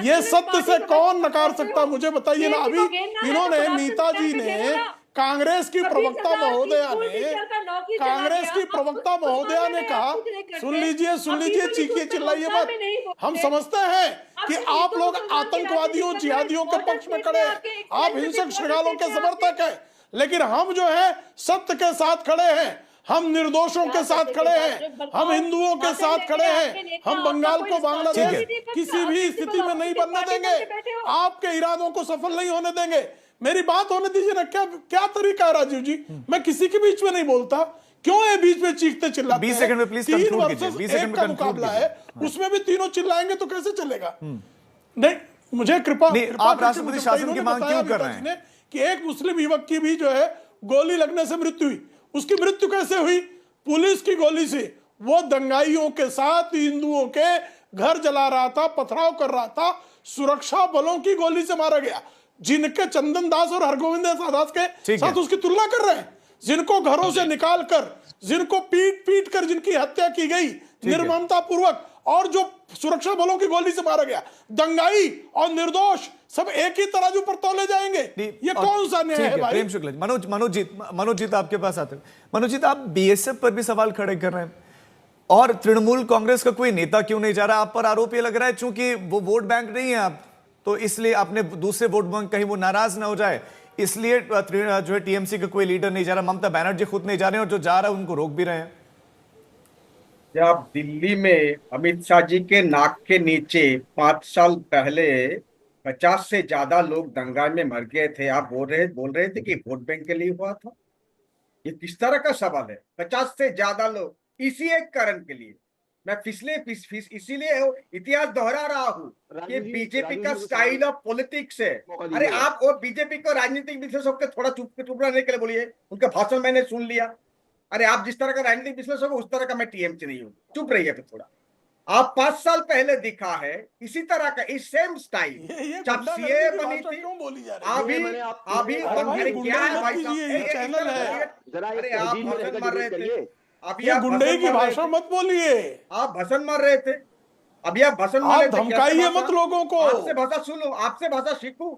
ये सत्य से कौन नकार सकता, मुझे बताइए ना। अभी इन्होंने, मीता जी ने, कांग्रेस की प्रवक्ता महोदया ने कहा, सुन लीजिए, चीखिए चिल्लाइए मत। हम समझते हैं कि आप लोग आतंकवादियों, जिहादियों के पक्ष में खड़े हैं, आप हिंसक श्रृगालों के समर्थक हैं, लेकिन हम जो है सत्य के साथ खड़े हैं, हम निर्दोषों के साथ खड़े हैं, हम हिंदुओं के साथ खड़े हैं, हम बंगाल को बांग्लादेश किसी भी स्थिति में नहीं बनने देंगे, आपके इरादों को सफल नहीं होने देंगे। मेरी बात होने दीजिए ना। क्या तरीका है राजीव जी? मैं किसी के बीच में नहीं बोलता, क्यों है बीच में चीखते चिल्लाते? 20 सेकंड में प्लीज कंक्लूड कीजिए। 20 सेकंड में मुकाबला है, उसमें भी तीनों चिल्लाएंगे तो कैसे चलेगा? नहीं, मुझे कृपा आप राष्ट्रपति शासन की मांग क्यों कर रहे हैं कि एक मुस्लिम युवक की भी जो है गोली लगने से मृत्यु हुई? उसकी मृत्यु कैसे हुई? पुलिस की गोली से। वो दंगाइयों के साथ हिंदुओं के घर जला रहा था, पथराव कर रहा था, सुरक्षा बलों की गोली से मारा गया। जिनके चंदन दास और हरगोविंद दास के साथ उसकी तुलना कर रहे हैं, जिनको घरों से निकाल कर, जिनको पीट कर जिनकी हत्या की गई निर्ममता पूर्वक, और जो सुरक्षा बलों की गोली से मारा गया। दंगाई और निर्दोष सब एक ही तराजू पर तोले जाएंगे। ये कौन सा न्याय है भाई? प्रेम शुक्ला, मनोज जी आपके पास आते हैं। मनोज जी, आप बीएसएफ पर भी सवाल खड़े कर रहे हैं और तृणमूल कांग्रेस का कोई नेता क्यों नहीं जा रहा? आप पर आरोप ये लग रहा है चूंकि वो वोट बैंक नहीं है आप, तो इसलिए आपने दूसरे वोट बैंक कहीं वो नाराज ना हो जाए, इसलिए जो है टीएमसी का कोई लीडर नहीं जा रहा, ममता बनर्जी खुद नहीं जा रहे हैं, और जो जा रहा है उनको रोक भी रहे हैं। जब दिल्ली में अमित शाह जी के नाक के नीचे 5 साल पहले 50 से ज्यादा लोग दंगा में मर गए थे, आप बोल रहे थे कि वोट बैंक के लिए हुआ था? ये किस तरह का सवाल है? 50 से ज्यादा लोग, इसी एक कारण के लिए। मैं इसीलिए इतिहास दोहरा रहा हूँ कि बीजेपी का स्टाइल ऑफ पॉलिटिक्स है। अरे आप और बीजेपी को राजनीतिक विश्लेषक के थोड़ा चुप रहने के लिए बोलिए, उनका भाषण मैंने सुन लिया। अरे आप जिस तरह का राजनीतिक विश्लेषक हो उस तरह का मैं टीएमसी नहीं हूँ, चुप रहिए फिर थोड़ा। आप 5 साल पहले दिखा है इसी तरह का, इस सेम स्टाइल, जब सीए बनी थी, अभी क्या है भाई साहब? अरे आप भाषण मार रहे थे, अभी आप गुंडे की भाषा मत बोलिए, आप भाषण मार रहे थे, अभी आप भाषण मार रहे थे। धमकाइए मत लोगों को। आपसे भाषा सुनो, आपसे भाषा सीखूं।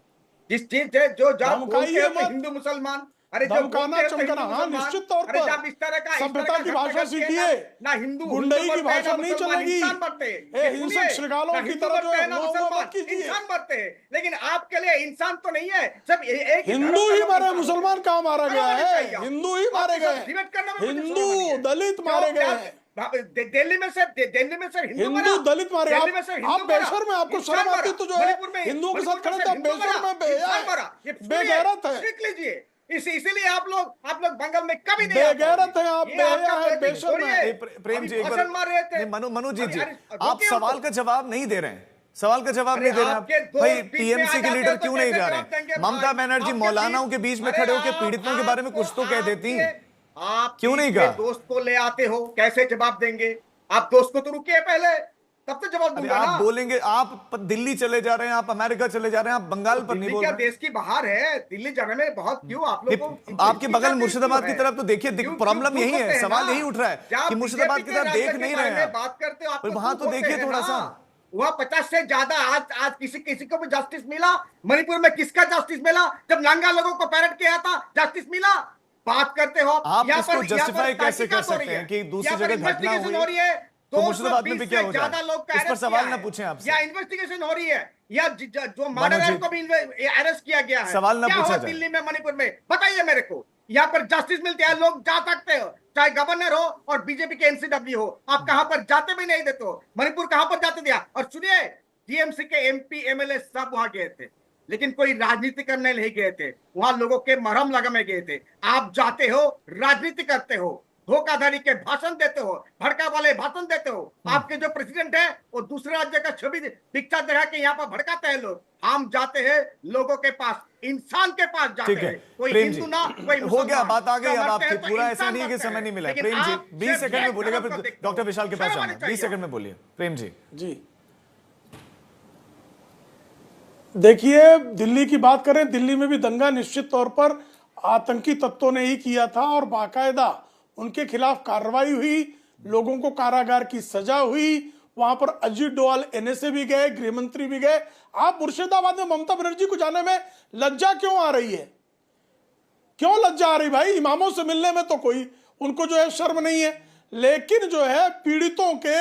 जिस चीज है जो हिंदू मुसलमान अरे जो धमकाना बोलते हैं तो चमकाना, हिंदू हाँ मुसलमान, निश्चित तौर अरे पर जब इस तरह का सभ्यता की भाषा करते हैं सीखिए, ना हिंदू गुंडई की मरते हैं, भाषा ना नहीं मुसलमान, चलेगी। इंसान मरते हैं। ए, ये हिंसक सुनिए, श्रृंगालों ना की हिंदू तरह जो मरते है हैं, ना वो मुसलमान, मत कीजिए। इंसान मरते हैं। लेकिन आपके लिए इंसान तो नहीं है, सब एक ही हिंदू धर्म ही का मारे, लोग मुसलमान कहाँ मारा गया है? चाहिए। हिंदू ही मारे आपके साथ गए, डिबेट करने में मुझे हिंदू शर्म नहीं है। दलित क्यों मारे गए क्या- हैं, दिल्ली में से हिंदू हिंदू दलित मारे। दिल्ली में से आप हिंदू मरा, बेशर्म है, आपको इंसान शर्म आती मरा। तो जो है मणिपुर में हिंदुओं के साथ मणिपुर खड़े में थे, आप हिंदू मरा, बेशर्म है, इंसान मरा। ये सुनिए, बेगैरत है, सीख लीजिए। इसीलिए आप लोग बंगाल में कभी नहीं बेगैरत है आप, ये बेहया आपका है, बेशर्म है। छोड़िए। प्रेम जी, अभी एक बार भाषण मार रहे थे। मनु जी, अरे, आप रोकिए सवाल उनको। का जवाब नहीं दे रहे हैं, सवाल का जवाब अरे नहीं दे रहे आपके हैं दो भाई। बीच में टीएमसी आ के जाते लीडर हो तो क्यों नहीं कैसे जा रहे जवाब देंगे हैं? भाई? ममता बनर्जी आपके मौलानाओं के बीच में खड़े होकर पीड़ितों के बारे में कुछ तो कह देती हैं, आप क्यों नहीं अपने कहा? दोस्त को ले आते हो, कैसे जवाब देंगे? आप दोस्त को तो रुकिए पहले, तब तो जवाब अरे दूंगा आप ना। बोलेंगे, आप दिल्ली चले जा रहे हैं, आप अमेरिका चले जा रहे हैं, आप बंगाल पर नहीं दिल्ली बोल क्या रहे हैं। देश की बाहर है? दिल्ली जाने में बहुत क्यों आप लोग नहीं, आपके बगल मुर्शिदाबाद की तरफ तो देखिए, प्रॉब्लम यही है, सवाल यही उठ रहा है कि मुर्शिदाबाद की तरफ देख नहीं रहे हैं बात करते हो आप, पर वहां तो देखिए थोड़ा सा। वहाँ 50 से ज्यादा आज किसी को भी जस्टिस मिला? मणिपुर में किसका जस्टिस मिला? जब नांगा लोगों को पैरट किया था, जस्टिस मिला? बात करते हो आप इसको justify कैसे कर सकते हैं कि दूसरी जगह घटना हुई? हो रही है, तो मुर्शिदाबाद में भी क्या हो ज्यादा जाए? लोग का इस पर arrest सवाल किया ना है। पूछें आपसे। या इन्वेस्टिगेशन हो रही है, या जो मर्डर मनोज है जी, उनको भी अरेस्ट किया गया है। सवाल ना क्या पूछा हुआ जाए। दिल्ली में, मणिपुर में? बताइए मेरे को। यहाँ पर जस्टिस मिलती है, लोग जा सकते हो, चाहे गवर्नर हो और बीजेपी के एनसीडब्ल्यू हो। आप कहां पर जाते भी नहीं देते हो। मणिपुर कहां पर जाते दिया? और सुनिए, टीएमसी के एमपी एमएलए सब वहां गए थे, लेकिन कोई राजनीति करने नहीं गए थे, वहां लोगों के मरहम लगाने गए थे। आप जाते हो, राजनीति करते हो, धोखाधड़ी के भाषण देते हो, भड़का वाले भाषण देते हो। आपके जो प्रेसिडेंट है वो दूसरे राज्य का छवि पिक्चर दिखा के यहाँ पर भड़काते हैं लोग। हम जाते हैं लोगों के पास, इंसान के पास जाते ठीक है, हैं। कोई प्रेम जी, हिंदू ना, कोई हो मुसलमान। गया, बात आ गई। जो अब मरते आपके हैं तो पूरा ऐसा इंसान नहीं है कि मरते समय हैं। नहीं मिला। लेकिन प्रेम जी, आप 20 सिर्फ सेकंड में एक बोलेगा, तरफ फिर को देखते डॉक्टर हो। विशाल के पास शर्म जाऊंगा। आनी 20 चाहिए। सेकंड में बोलिए प्रेम जी। जी देखिए, दिल्ली की बात करें, दिल्ली में भी दंगा निश्चित तौर पर आतंकी तत्वों ने ही किया था और बाकायदा उनके खिलाफ कार्रवाई हुई, लोगों को कारागार की सजा हुई। वहां पर अजीत डोवाल एनएसए भी गए, गृह मंत्री भी गए। आप मुर्शिदाबाद में ममता बनर्जी को जाने में लज्जा क्यों आ रही है? क्यों लज्जा आ रही भाई? इमामों से मिलने में तो कोई उनको जो है शर्म नहीं है, लेकिन जो है पीड़ितों के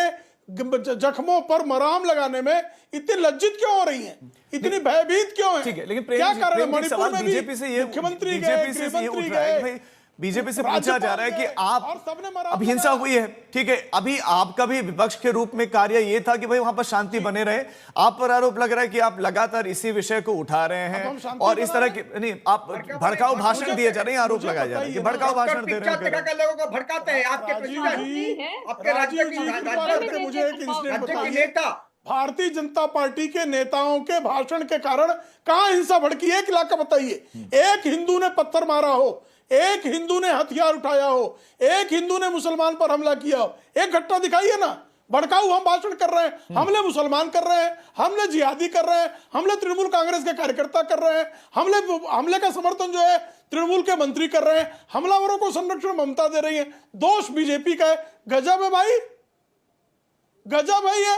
जख्मों पर मराम लगाने में इतनी लज्जित क्यों हो रही हैं? इतनी भयभीत क्यों है? ठीक है, लेकिन क्या प्रेम कारण है? जी, मणिपुर में भी बीजेपी से ये मुख्यमंत्री गए, बीजेपी से ये उठ गृहमंत्री रहा है कि गए, भाई बीजेपी से पूछा जा रहा है कि और आप सबने मराम अब हिंसा लगाया। हुई है, ठीक है, अभी आपका भी विपक्ष के रूप में कार्य ये था कि भाई वहां पर शांति बने रहे। आप पर आरोप लग रहा है कि आप लगातार इसी विषय को उठा रहे हम हैं शांति और इस बना तरह के नहीं, आप भड़काऊ भाषण दिए जा रहे हैं, आरोप लगाए जा रहे हैं कि भड़काऊ भाषण दे रहे पिक्चर दिखा हैं। के लोगों को भड़काते हैं। आपके राजीव प्रेसिडेंट, जी, आपके राज्य राजीव की जी, कृपा करके मुझे एक इंसिडेंट राज्य के बताइए। नेता भारतीय जनता पार्टी के नेताओं के भाषण के कारण कहां हिंसा भड़की? एक इलाका बताइए, एक हिंदू ने पत्थर मारा हो, एक हिंदू ने हथियार उठाया हो, एक हिंदू ने मुसलमान पर हमला किया हो, एक घटना दिखाइए ना। भड़काऊ हम भाषण कर रहे हैं, हमले मुसलमान कर रहे हैं, हमले जिहादी कर रहे हैं, हमले तृणमूल कांग्रेस के कार्यकर्ता कर रहे हैं, हमले का समर्थन जो है तृणमूल के मंत्री कर रहे हैं, हमलावरों को संरक्षण ममता दे रही है। दोष बीजेपी का है। गजब है भाई, गजब है ये।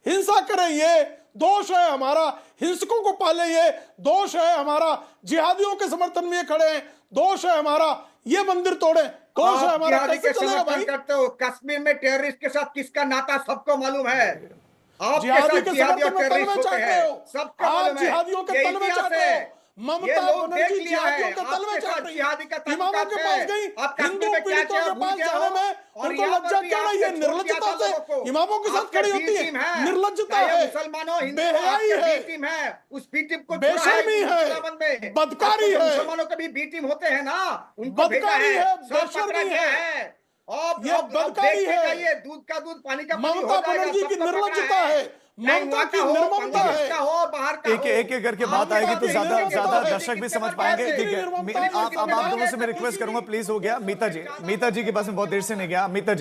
हिंसा करें ये दोष है हमारा, हिंसकों को पाले ये दोष है हमारा, जिहादियों के समर्थन में ये खड़े हैं दोष है हमारा, ये मंदिर तोड़े दोष है हमारा। जिहादी कैसे के चलेगा समर्थन भाई? करते हो? कश्मीर में टेररिस्ट के साथ किसका नाता सबको मालूम है। आपके जिहादी साथ के जिहादी और समर्थन में टेररिस्ट तलवे होते चाट रहे हैं, हो, सबका आप मालूम है। जिहादियों के ये तलवे इतिहास चाट रहे है। हो। ममता ये लोग देख बनर्जी लिया जिहादियों है। के तलवे आपके चाट साथ रही जिहादी का है, इमामों ताल्लुकात के है। पास गई, आप हिंदू कश्मीर में क्या पीड़ितों किया के भूल पास गए जाने हो? में और उनको यहाँ लज्जा पर भी क्यों नहीं है? आपने छोड़ दिया निर्लज्जता था से लोगों को। इमामों के साथ आपके खड़ी बी होती टीम है, है, निर्लज्जता चाहे है, मुसलमानों हिंदू, बेहयाई आपके है, बी टीम है, उस बी टीम को बेशर्मी है, बदकारी है, मुसलमानों के भी बी टीम होते हैं ना, उनको भेजा बदकारी है, है, सब पकड़ा बेशर्मी गया है। है। अब ये बदकारी देखते है। जाइए, दूध का दूध पानी का पानी ममता हो जाएगा। बनर्जी की सबको पकड़ा निर्लज्जता है, चाहे ममता वहाँ की का हो, निर्ममता बांग्लादेश है। का हो, बाहर का एक हो। एक एक करके बात आएगी तो ज्यादा ज्यादा दर्शक भी समझ पाएंगे। ठीक है, आप दोनों से मैं रिक्वेस्ट करूंगा, प्लीज। हो गया मीता जी के पास में बहुत देर से नहीं गया। मीता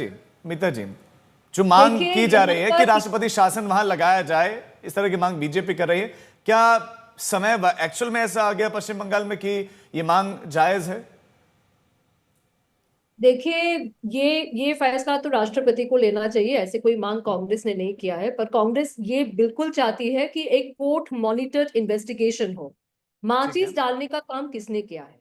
जी, जो मांग देखिए, की जा रही है कि यहाँ राष्ट्रपति शासन वहां लगाया जाए, इस तरह की मांग बीजेपी कर रही है, क्या समय एक्चुअल में ऐसा आ गया पश्चिम बंगाल में कि ये मांग जायज है? देखिए, ये फैसला तो राष्ट्रपति को लेना चाहिए। ऐसे कोई मांग कांग्रेस ने नहीं किया है, पर कांग्रेस ये बिल्कुल चाहती है कि एक कोर्ट मॉनिटर्ड इन्वेस्टिगेशन हो। माचिस डालने का काम किसने किया है?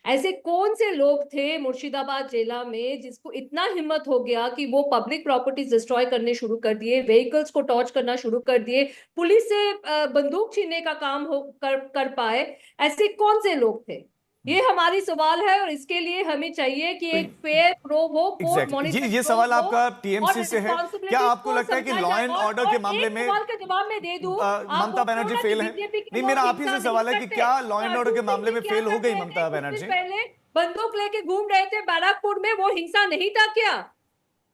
ऐसे कौन से लोग थे मुर्शिदाबाद जिला में जिसको इतना हिम्मत हो गया कि वो पब्लिक प्रॉपर्टीज डिस्ट्रॉय करने शुरू कर दिए, व्हीकल्स को टॉर्च करना शुरू कर दिए, पुलिस से बंदूक छीनने का काम कर पाए? ऐसे कौन से लोग थे? ये हमारी सवाल है और इसके लिए हमें चाहिए कि एक फेयर प्रोब हो, कोर्ट मॉनिटर। ये सवाल आपका टीएमसी से है। क्या आपको लगता है कि लॉ एंड ऑर्डर के मामले में सवाल का जवाब मैं दे दूं, ममता बनर्जी फेल है? नहीं, मेरा आप ही से सवाल है कि क्या लॉ एंड ऑर्डर के मामले में फेल हो गई ममता बनर्जी? पहले बंदूक लेके घूम रहे थे बैरकपुर में, वो हिंसा नहीं था क्या?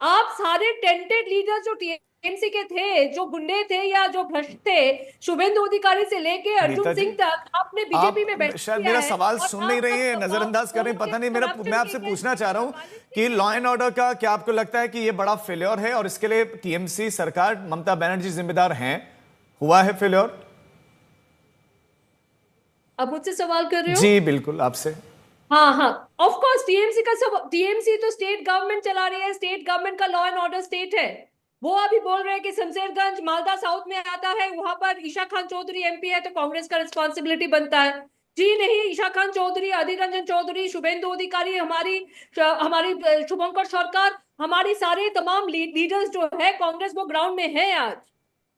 आप सारे टेंटेड लीडर जो टीएमसी के थे, जो गुंडे थे या जो भ्रष्ट थे, शुभेंदु अधिकारी से लेके अर्जुन सिंह तक, आपने बीजेपी में बैठ शायद मेरा सवाल सुन नहीं रही है, नजरअंदाज कर रही है, पता नहीं। मैं आपसे पूछना चाह रहा हूं कि लॉ एंड ऑर्डर का क्या आपको लगता है कि ये बड़ा फेल्योर है और इसके लिए टीएमसी सरकार, ममता बनर्जी जिम्मेदार हैं? हुआ है फेल्योर? अब मुझसे सवाल कर रहे हो? जी बिल्कुल, आपसे। हाँ, ऑफ कोर्स टीएमसी तो स्टेट गवर्नमेंट चला रही है, स्टेट गवर्नमेंट का लॉ एंड ऑर्डर स्टेट है। वो अभी बोल रहे हैं कि शमशेरगंज मालदा साउथ में आता है, वहां पर ईशा खान चौधरी एमपी है तो कांग्रेस का रिस्पॉन्सिबिलिटी बनता है। जी नहीं, ईशा खान चौधरी, अधीर रंजन चौधरी, शुभेंदु अधिकारी, हमारी शुभंकर सरकार, हमारी सारे तमाम लीडर्स जो है कांग्रेस, वो ग्राउंड में है आज।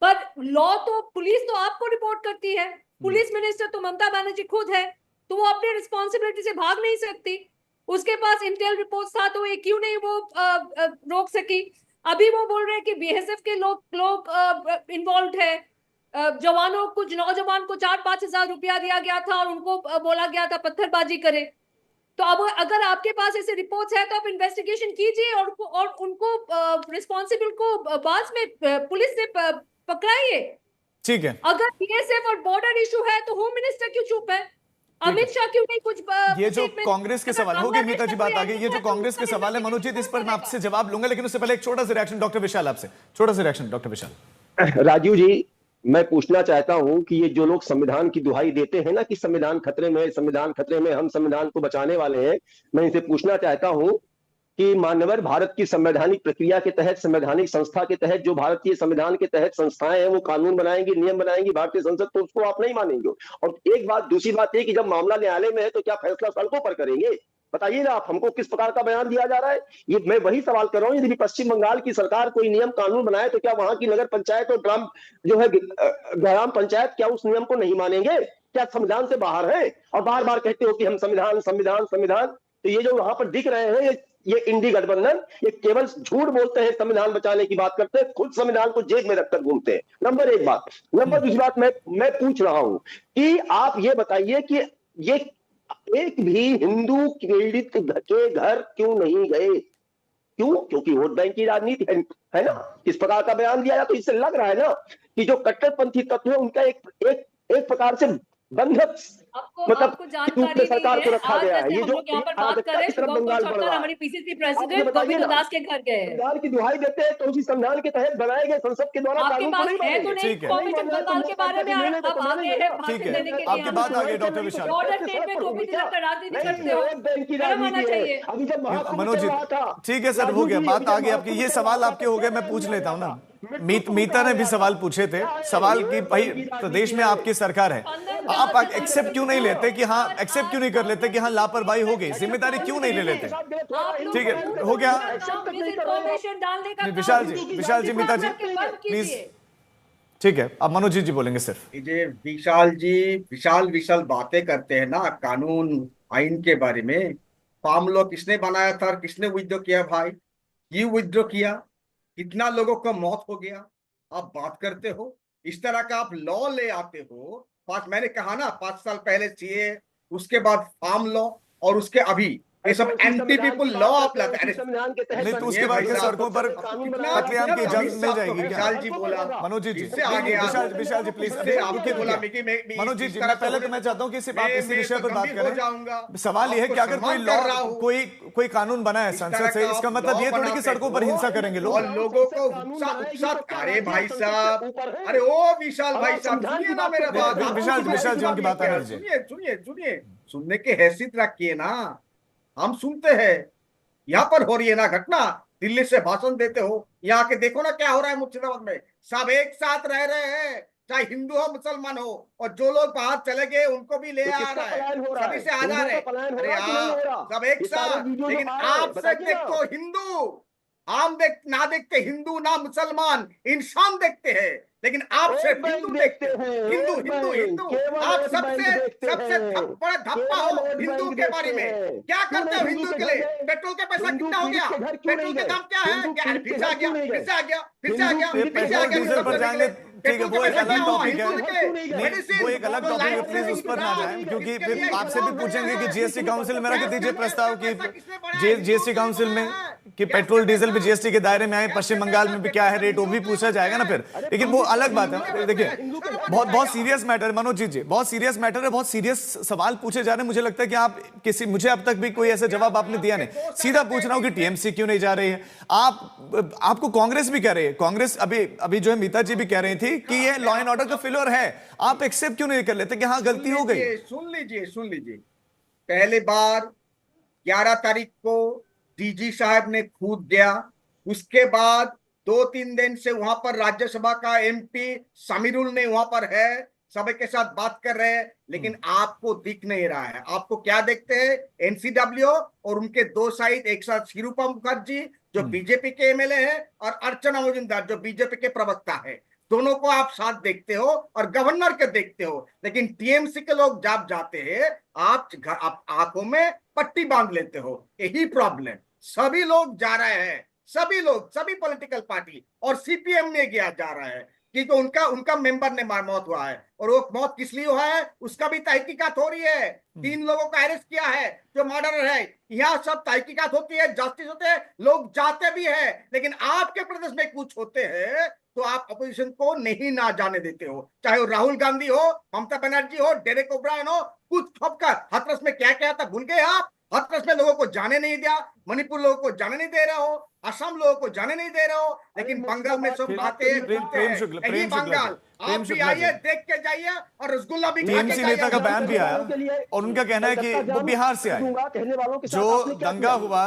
पर लॉ तो पुलिस तो आपको रिपोर्ट करती है, पुलिस मिनिस्टर तो ममता बनर्जी खुद है, तो वो अपनी रिस्पॉन्सिबिलिटी से भाग नहीं सकती। उसके पास इंटेल रिपोर्ट था तो ये क्यों नहीं वो रोक सकी? अभी वो बोल रहे हैं कि बीएसएफ के लोग इन्वॉल्व है, जवानों, कुछ नौजवान को 4-5 हजार रुपया दिया गया था और उनको बोला गया था पत्थरबाजी करे। तो अब अगर आपके पास ऐसे रिपोर्ट्स है तो आप इन्वेस्टिगेशन कीजिए और उनको रिस्पॉन्सिबल को बाद में पुलिस से पकड़ाइए। ठीक है। अगर बीएसएफ और बॉर्डर इशू है तो होम मिनिस्टर क्यों चुप है? अमित शाह क्यों नहीं कुछ? ये जो कांग्रेस के सवाल हो गए, मीता जी बात आ गई, ये जो कांग्रेस के सवाल है मनोज जी, इस पर मैं आपसे जवाब लूंगा, लेकिन उससे पहले एक छोटा सा रिएक्शन डॉक्टर विशाल आपसे, छोटा सा रिएक्शन डॉक्टर विशाल। राजीव जी, मैं पूछना चाहता हूं कि ये जो लोग संविधान की दुहाई देते हैं ना कि संविधान खतरे में, संविधान खतरे में, हम संविधान को बचाने वाले हैं, मैं इनसे पूछना चाहता हूं कि मानवर भारत की संवैधानिक प्रक्रिया के तहत, संवैधानिक संस्था के तहत, जो भारतीय संविधान के तहत संस्थाएं हैं वो कानून बनाएंगी, नियम बनाएंगी भारतीय संसद, तो उसको आप नहीं मानेंगे। और एक बात, दूसरी बात ये कि जब मामला न्यायालय में है तो क्या फैसला सड़कों पर करेंगे? बताइए ना आप, हमको किस प्रकार का बयान दिया जा रहा है? ये मैं वही सवाल कर रहा हूं, यदि पश्चिम बंगाल की सरकार कोई नियम कानून बनाए तो क्या वहां की नगर पंचायत और ग्राम पंचायत क्या उस नियम को नहीं मानेंगे? क्या संविधान से बाहर है? और बार बार कहते हो कि हम संविधान संविधान संविधान। तो ये जो वहां पर दिख रहे हैं, ये इंडी गठबंधन, ये केवल झूठ बोलते हैं, संविधान बचाने की बात करते हैं, खुद संविधान को जेब में रखकर घूमते हैं। नंबर एक बात। नंबर दूसरी बात, मैं पूछ रहा हूं कि आप ये बताइए कि ये एक भी हिंदू पीड़ित के घर क्यों नहीं गए? क्यों? क्योंकि वोट बैंक की राजनीति है ना। इस प्रकार का बयान दिया जाए तो इससे लग रहा है ना कि जो कट्टरपंथी तत्व है उनका एक प्रकार से बंधक मतलब सरकार को रखा गया है। ये जो हमारी पीसीसी प्रेसिडेंट गोविंद दास के घर गए, संविधान की दुहाई देते हैं तो उसी संविधान के तहत बनाए गए संसद के द्वारा कानून को नहीं मानेंगे। ठीक है, बंगाल के बारे में आप आगे हैं भाषण देने के लिए। आपकी बात आ गई डॉक्टर विशाल। बॉर्डर स्टेट में गोविंद दास का राजनीति करते हो, अभी जब मनोज जी, ठीक है सर, हो गया, बात आ गई आपकी। ये सवाल आपके हो गए, मैं पूछ लेता हूं ना। मीता ने भी सवाल पूछे थे, सवाल की भाई प्रदेश में आपकी सरकार है, आप एक्सेप्ट क्यों नहीं लेते कि हाँ, एक्सेप्ट क्यों नहीं कर लेते कि हाँ लापरवाही हो गई, जिम्मेदारी क्यों नहीं ले लेते? ठीक है, हो गया। विशाल जी, मीता जी प्लीज। ठीक है, अब मनोज जी बोलेंगे सिर्फ। ये विशाल जी विशाल बातें करते हैं ना कानून आइन के बारे में। फार्म लॉ किसने बनाया था और किसने विथड्रॉ किया? भाई ये विथड्रॉ किया, कितना लोगों का मौत हो गया। आप बात करते हो इस तरह का, आप लॉ ले आते हो। मैंने कहा ना 5 साल पहले सीए, उसके बाद फार्म लॉ और उसके अभी ये सब एंटी पीपल लॉ आप लाते हैं। नहीं तो उसके बाद सड़कों पर कत्लेआम की इजाजत मिल जाएगी क्या? विशाल जी बोला, मनोज जी विशाल जी प्लीज। आपके बोला मनोज जी, मैं पहले तो मैं चाहता हूँ कि सिर्फ आप इसी विषय पर बात करें। सवाल ये है कि अगर कोई लॉ, कोई कानून बना है संसद से, इसका मतलब ये थोड़ी कि सड़कों पर हिंसा करेंगे लोग, लोगों को अरे भाई साहब, अरे ओ विशाल भाई साहब, सुनिए ना मेरा बात। विशाल जी उनकी बात आने सुनिए, सुनने की हैसियत रखिए ना। हम सुनते हैं, यहाँ पर हो रही है ना घटना, दिल्ली से भाषण देते हो, यहाँ के देखो ना क्या हो रहा है मुर्शिदाबाद में। सब एक साथ रह रहे हैं, चाहे हिंदू हो मुसलमान हो, और जो लोग बाहर चले गए उनको भी ले आ रहा है, सभी से आ जा रहे। अरे हाँ, सब एक साथ। लेकिन आप सब देखो हिंदू, आम ना देखते हिंदू ना मुसलमान, इंसान देखते हैं, लेकिन आप सिर्फ हिंदू देखते हो। हिंदू हिंदू हिंदू, आप सबसे बड़ा धप्पा हो हिंदू के बारे में। क्या करते हो हिंदू के लिए? पेट्रोल का पैसा कितना हो गया? पेट्रोल का दाम क्या है? फिर से आ गया, फिर से आ गया, फिर से आ गया, फिर से आ गया। ठीक है, वो एक अलग टॉपिक है, वो एक अलग टॉपिक है, प्लीज उस पर ना जाएं, क्योंकि फिर आपसे भी पूछेंगे कि जीएसटी काउंसिल में रख दीजिए प्रस्ताव की जीएसटी काउंसिल में कि पेट्रोल डीजल भी जीएसटी के दायरे में आए। पश्चिम बंगाल में भी क्या है रेट, वो भी पूछा जाएगा ना फिर, लेकिन वो अलग बात है। देखिए बहुत सीरियस मैटर है मनोज जी, बहुत सीरियस मैटर है, बहुत सीरियस सवाल पूछे जा रहे हैं। मुझे लगता है कि आप मुझे अब तक भी कोई ऐसा जवाब आपने दिया नहीं। सीधा पूछ रहा हूं कि टीएमसी क्यों नहीं जा रही है? आपको कांग्रेस भी कह रही है, कांग्रेस अभी जो है मीता जी भी कह रही थी कि ये लॉ एंड ऑर्डर का फेलियर है, आप एक्सेप्ट क्यों नहीं कर लेते कि हाँ गलती हो गई? सुन लीजिए, पहली बार 11 तारीख को डीजी साहब ने खुद गया, उसके बाद 2-3 दिन से वहां पर राज्यसभा का एमपी समीरुल ने वहां पर है, सभी के साथ बात कर रहे हैं, लेकिन आपको दिख नहीं रहा है। आपको क्या देखते हैं? एनसीडब्ल्यू और उनके दो साइड, एक साथ शिरूपा मुखर्जी जो बीजेपी के एमएलए है और अर्चना मजुमदार जो बीजेपी के प्रवक्ता है, दोनों को आप साथ देखते हो और गवर्नर के देखते हो। लेकिन टीएमसी के लोग जब जाते हैं आप आंखों में पट्टी बांध लेते हो। यही प्रॉब्लम, सभी लोग जा रहे हैं, सभी लोग, सभी पॉलिटिकल पार्टी, और सीपीएम में गया जा रहा है क्योंकि उनका मेंबर ने मौत हुआ है, और वो मौत किस लिए हुआ है उसका भी तहकीकात हो रही है। 3 लोगों का अरेस्ट किया है जो मर्डर है, यहाँ सब तहकीकात होती है, जस्टिस होते हैं, लोग जाते भी है। लेकिन आपके प्रदेश में कुछ होते हैं तो आप अपोजिशन को नहीं ना जाने देते हो, चाहे वो राहुल गांधी हो, ममता बनर्जी हो, डेरेक ओब्रायन हो। कुछ ठोपकर हाथरस में क्या क्या था भूल गए आप? हाथरस में लोगों को जाने नहीं दिया, मणिपुर लोगों को जाने नहीं दे रहे हो, असम लोगों को जाने नहीं दे रहे हो, लेकिन बंगाल में सब बातें यही बंगाल। आप भी आइए, देख के जाइए, और रसगुल्ला भी टीएमसी नेता का बयान भी आया और उनका कहना है कि वो बिहार से आए, जो दंगा हुआ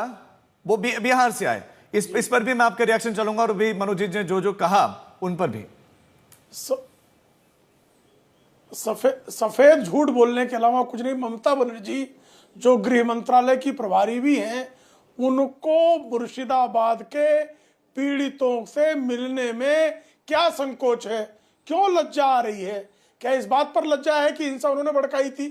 वो बिहार से आए। इस पर भी मैं आपका रिएक्शन चलूंगा, और भी मनोज जी ने जो कहा उन पर भी। सफेद झूठ बोलने के अलावा कुछ नहीं। ममता बनर्जी जो गृह मंत्रालय की प्रभारी भी हैं, उनको मुर्शिदाबाद के पीड़ितों से मिलने में क्या संकोच है? क्यों लज्जा आ रही है? क्या इस बात पर लज्जा है कि हिंसा उन्होंने भड़काई थी?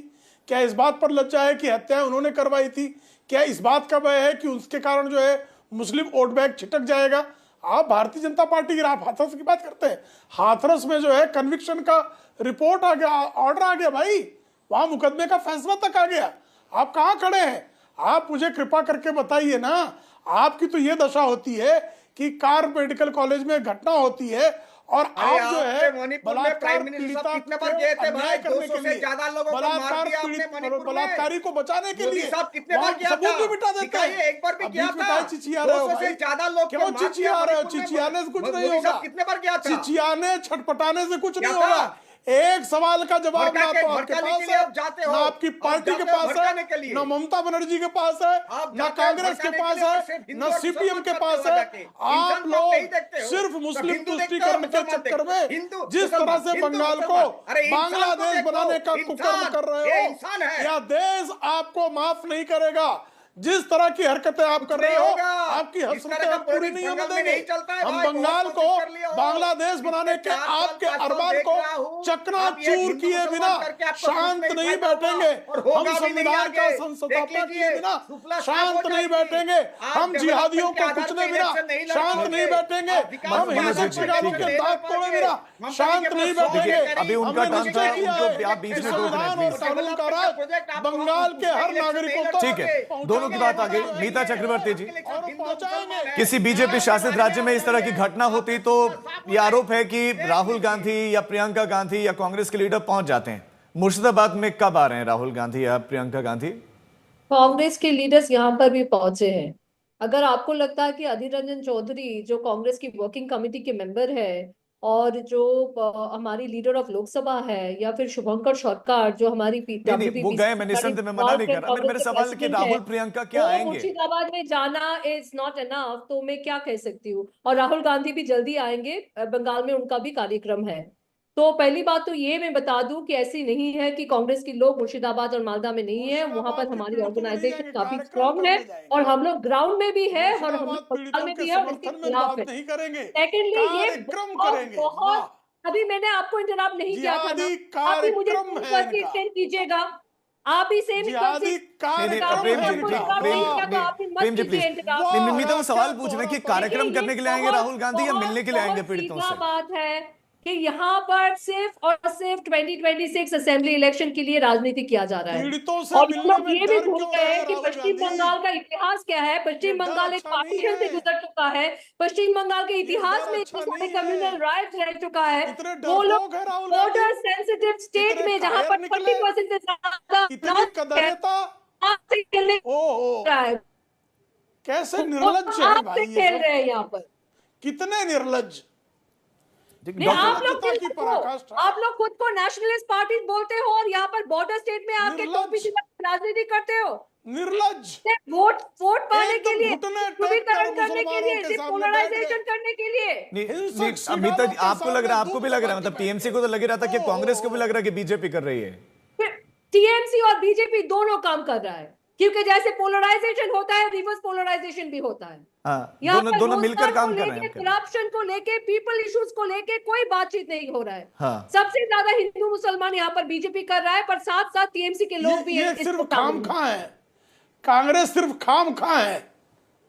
क्या इस बात पर लज्जा है कि हत्याएं उन्होंने करवाई थी? क्या इस बात का भय है कि उसके कारण जो है मुस्लिम वोट बैंक छिटक जाएगा? आप भारतीय जनता पार्टी की, आप हाथरस की बात करते हैं, हाथरस में जो है कन्विक्शन का रिपोर्ट आ गया, ऑर्डर आ गया भाई, वहां मुकदमे का फैसला तक आ गया। आप कहां खड़े हैं? आप मुझे कृपा करके बताइए ना। आपकी तो ये दशा होती है कि कार मेडिकल कॉलेज में घटना होती है और आप जो है बलात्कार पीड़िता कितने बार गए थे भाई? 200 से ज्यादा लोगों को मार दिया आपने मणिपुर में। बलात्कारी को बचाने के लिए साहब कितने बार गया था? भी मिटा देते हैं। एक बार भी किया था? 200 से ज्यादा लोग क्यों चिचिया रहे हो? चिचियाने से कुछ नहीं होगा। कितने बार गया था? चिचियाने छटपटाने से कुछ नहीं होगा। एक सवाल का जवाब ना तो आपके पास है, ना आपकी पार्टी के पास है, ना ममता बनर्जी के पास है, ना कांग्रेस के पास है, ना सीपीएम के पास है। आप लोग सिर्फ मुस्लिम तुष्टीकरण के चक्कर में जिस तरह से बंगाल को बांग्लादेश बनाने का कुकर्म कर रहे हो, यह देश आपको माफ नहीं करेगा। जिस तरह की हरकतें आप कर रहे हो, आपकी हसरतें हम पूरी नहीं होने देंगे। हम बंगाल को बांग्लादेश बनाने के आपके अरमान को चकनाचूर किए बिना शांत नहीं बैठेंगे। हम संविधान का संस्थापना किए बिना शांत नहीं बैठेंगे। हम जिहादियों को कुचले बिना शांत नहीं बैठेंगे। हम हिंदुत्ववादियों के दांत तोड़े बिना शांत नहीं बैठेंगे। अभी उनका काम था, उनको आप बीच में रोक रहे हैं। कानून का राज बंगाल के हर नागरिकों को, ठीक है, दोनों की बात आ गई। मीता चक्रवर्ती जी, किसी बीजेपी शासित राज्य में इस तरह की घटना होती तो यह आरोप है कि राहुल गांधी या प्रियंका गांधी या कांग्रेस के लीडर पहुंच जाते हैं। मुर्शिदाबाद में कब आ रहे हैं राहुल गांधी या प्रियंका गांधी? कांग्रेस के लीडर्स यहाँ पर भी पहुंचे हैं। अगर आपको लगता है कि अधीर रंजन चौधरी जो कांग्रेस की वर्किंग कमेटी के मेंबर है और जो हमारी लीडर ऑफ लोकसभा है, या फिर शुभंकर सरकार जो हमारी वो गए, मैं निसंत में मना नहीं कर रहा। मेरे सवाल कि राहुल प्रियंका क्या आएंगे? मुर्शिदाबाद में जाना इज नॉट एनफ, तो मैं क्या कह सकती हूँ। और राहुल गांधी भी जल्दी आएंगे, बंगाल में उनका भी कार्यक्रम है। तो पहली बात तो ये मैं बता दूं कि ऐसी नहीं है कि कांग्रेस के लोग मुर्शिदाबाद और मालदा में नहीं है, वहां पर हमारी ऑर्गेनाइजेशन काफी स्ट्रांग है और हम लोग ग्राउंड में भी है और हम लोग बंगाल में भी है और इसके खिलाफ है। सेकेंडली ये बहुत अभी मैंने आपको इंटरप्ट नहीं किया था ना, आप भी मुझे एक्सटेंड कीजिएगा, आप भी सेम मीता को सवाल पूछना कि कार्यक्रम करने के लिए आएंगे राहुल गांधी या मिलने के लिए आएंगे पीड़ितों से? बात है कि यहाँ पर सिर्फ और सिर्फ 2026 असेंबली इलेक्शन के लिए राजनीति किया जा रहा है और लोग ये भी भूल गए हैं कि पश्चिम बंगाल का इतिहास क्या है। पश्चिम बंगाल एक पार्टीशन से गुजर चुका है, पश्चिम बंगाल के इतिहास में कम्युनल राइट रह चुका है। वो लोग बॉर्डर सेंसिटिव स्टेट में जहाँ पर 40% से ज्यादा कैसे निर्लज्ज है भाई, खेल रहे हैं यहाँ पर, कितने निर्लज्ज। आप लोग खुद को नेशनलिस्ट पार्टी बोलते हो और यहाँ पर बॉर्डर स्टेट में आके राजनीति करते हो। निर्लज्ज। वोट पाने के लिए, ध्रुवीकरण करने के लिए, पोलराइजेशन करने के लिए। अमिता जी, आपको लग रहा है, आपको भी लग रहा है, मतलब टीएमसी को तो लग रहा था कि कांग्रेस को भी लग रहा है कि बीजेपी कर रही है। टीएमसी और बीजेपी दोनों काम कर रहा है, क्योंकि जैसे पोलराइजेशन होता है रिवर्स पोलराइजेशन भी होता है। दोनों मिलकर काम कर रहे हैं। करप्शन को लेके, पीपल इश्यूज को लेके कोई बातचीत नहीं हो रहा है। सबसे ज्यादा हिंदू मुसलमान यहाँ पर बीजेपी कर रहा है, पर साथ साथ टीएमसी के लोग भी ये सिर्फ खामखा है, कांग्रेस सिर्फ खामखा है।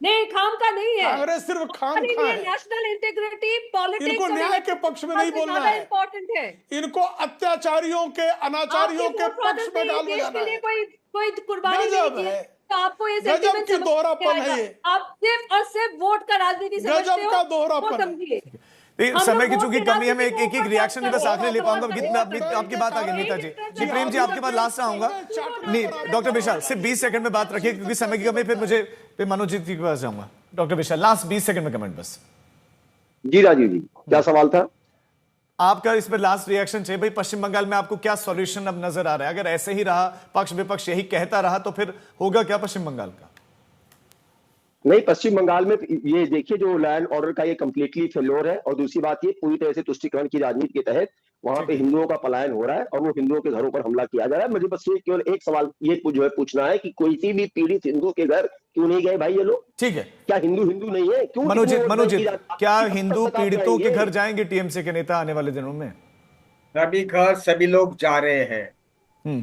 नहीं, खामखा नहीं है, कांग्रेस सिर्फ खामखा है। नेशनल इंटीग्रिटी पॉलिटिक्स इनको न्याय के पक्ष में नहीं बोलना है, इम्पोर्टेंट है। इनको अत्याचारियों के, अनाचारियों के पक्ष में डालना है। कोई कुर्बानी नहीं है, तो आपको ये गजब की दोहरापन है ये। आप सिर्फ और सिर्फ वोट का राजनीति समझते हो, गजब का दोहरापन। समझिए समय की चूंकि कमी है, मैं एक रिएक्शन बस आखिरी ले पाऊंगा। आपकी बात आ गई नीता जी। जी प्रेम जी, आपके बाद लास्ट आऊंगा। नहीं डॉक्टर विशाल, सिर्फ 20 सेकंड में बात रखिए क्योंकि समय की कमी, फिर मनोज जी के पास जाऊंगा। डॉक्टर विशाल, लास्ट 20 सेकंड में कमेंट बस। जी राजीव जी, क्या सवाल था आपका? इस पर लास्ट रिएक्शन चाहिए भाई। पश्चिम बंगाल में आपको क्या सॉल्यूशन अब नजर आ रहा है? अगर ऐसे ही रहा, पक्ष विपक्ष यही कहता रहा, तो फिर होगा क्या पश्चिम बंगाल का? नहीं, पश्चिम बंगाल में ये देखिए, जो लॉ एंड ऑर्डर का ये कंप्लीटली फेल्योर है, और दूसरी बात ये पूरी तरह से तुष्टीकरण की राजनीति के तहत वहां पे हिंदुओं का पलायन हो रहा है और वो हिंदुओं के घरों पर हमला किया जा रहा है। मुझे बस ये केवल एक सवाल ये जो है पूछना है कि कोई भी पीड़ित हिंदू के घर क्यों नहीं गए भाई ये लोग? ठीक है, क्या हिंदू नहीं है? क्यों? मनोजित, क्या हिंदू पीड़ितों के घर जाएंगे टीएमसी के नेता आने वाले दिनों में? सभी घर सभी लोग जा रहे हैं।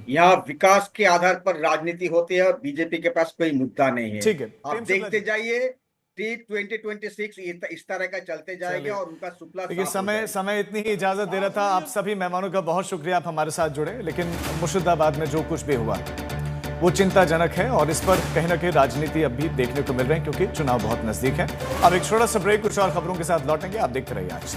यहाँ विकास के आधार पर राजनीति होती है और बीजेपी के पास कोई मुद्दा नहीं है। ठीक है, आप देखते जाइए 2026 इस तरह का चलते जाएगा और उनका सुपला। देखिए, समय इतनी ही इजाजत दे रहा था। आप सभी मेहमानों का बहुत शुक्रिया, आप हमारे साथ जुड़े। लेकिन मुर्शिदाबाद में जो कुछ भी हुआ वो चिंताजनक है और इस पर कहीं ना कहीं राजनीति अब भी देखने को मिल रही है, क्योंकि चुनाव बहुत नजदीक है। अब एक छोटा सा ब्रेक, कुछ और खबरों के साथ लौटेंगे। आप देखते रहिए आज।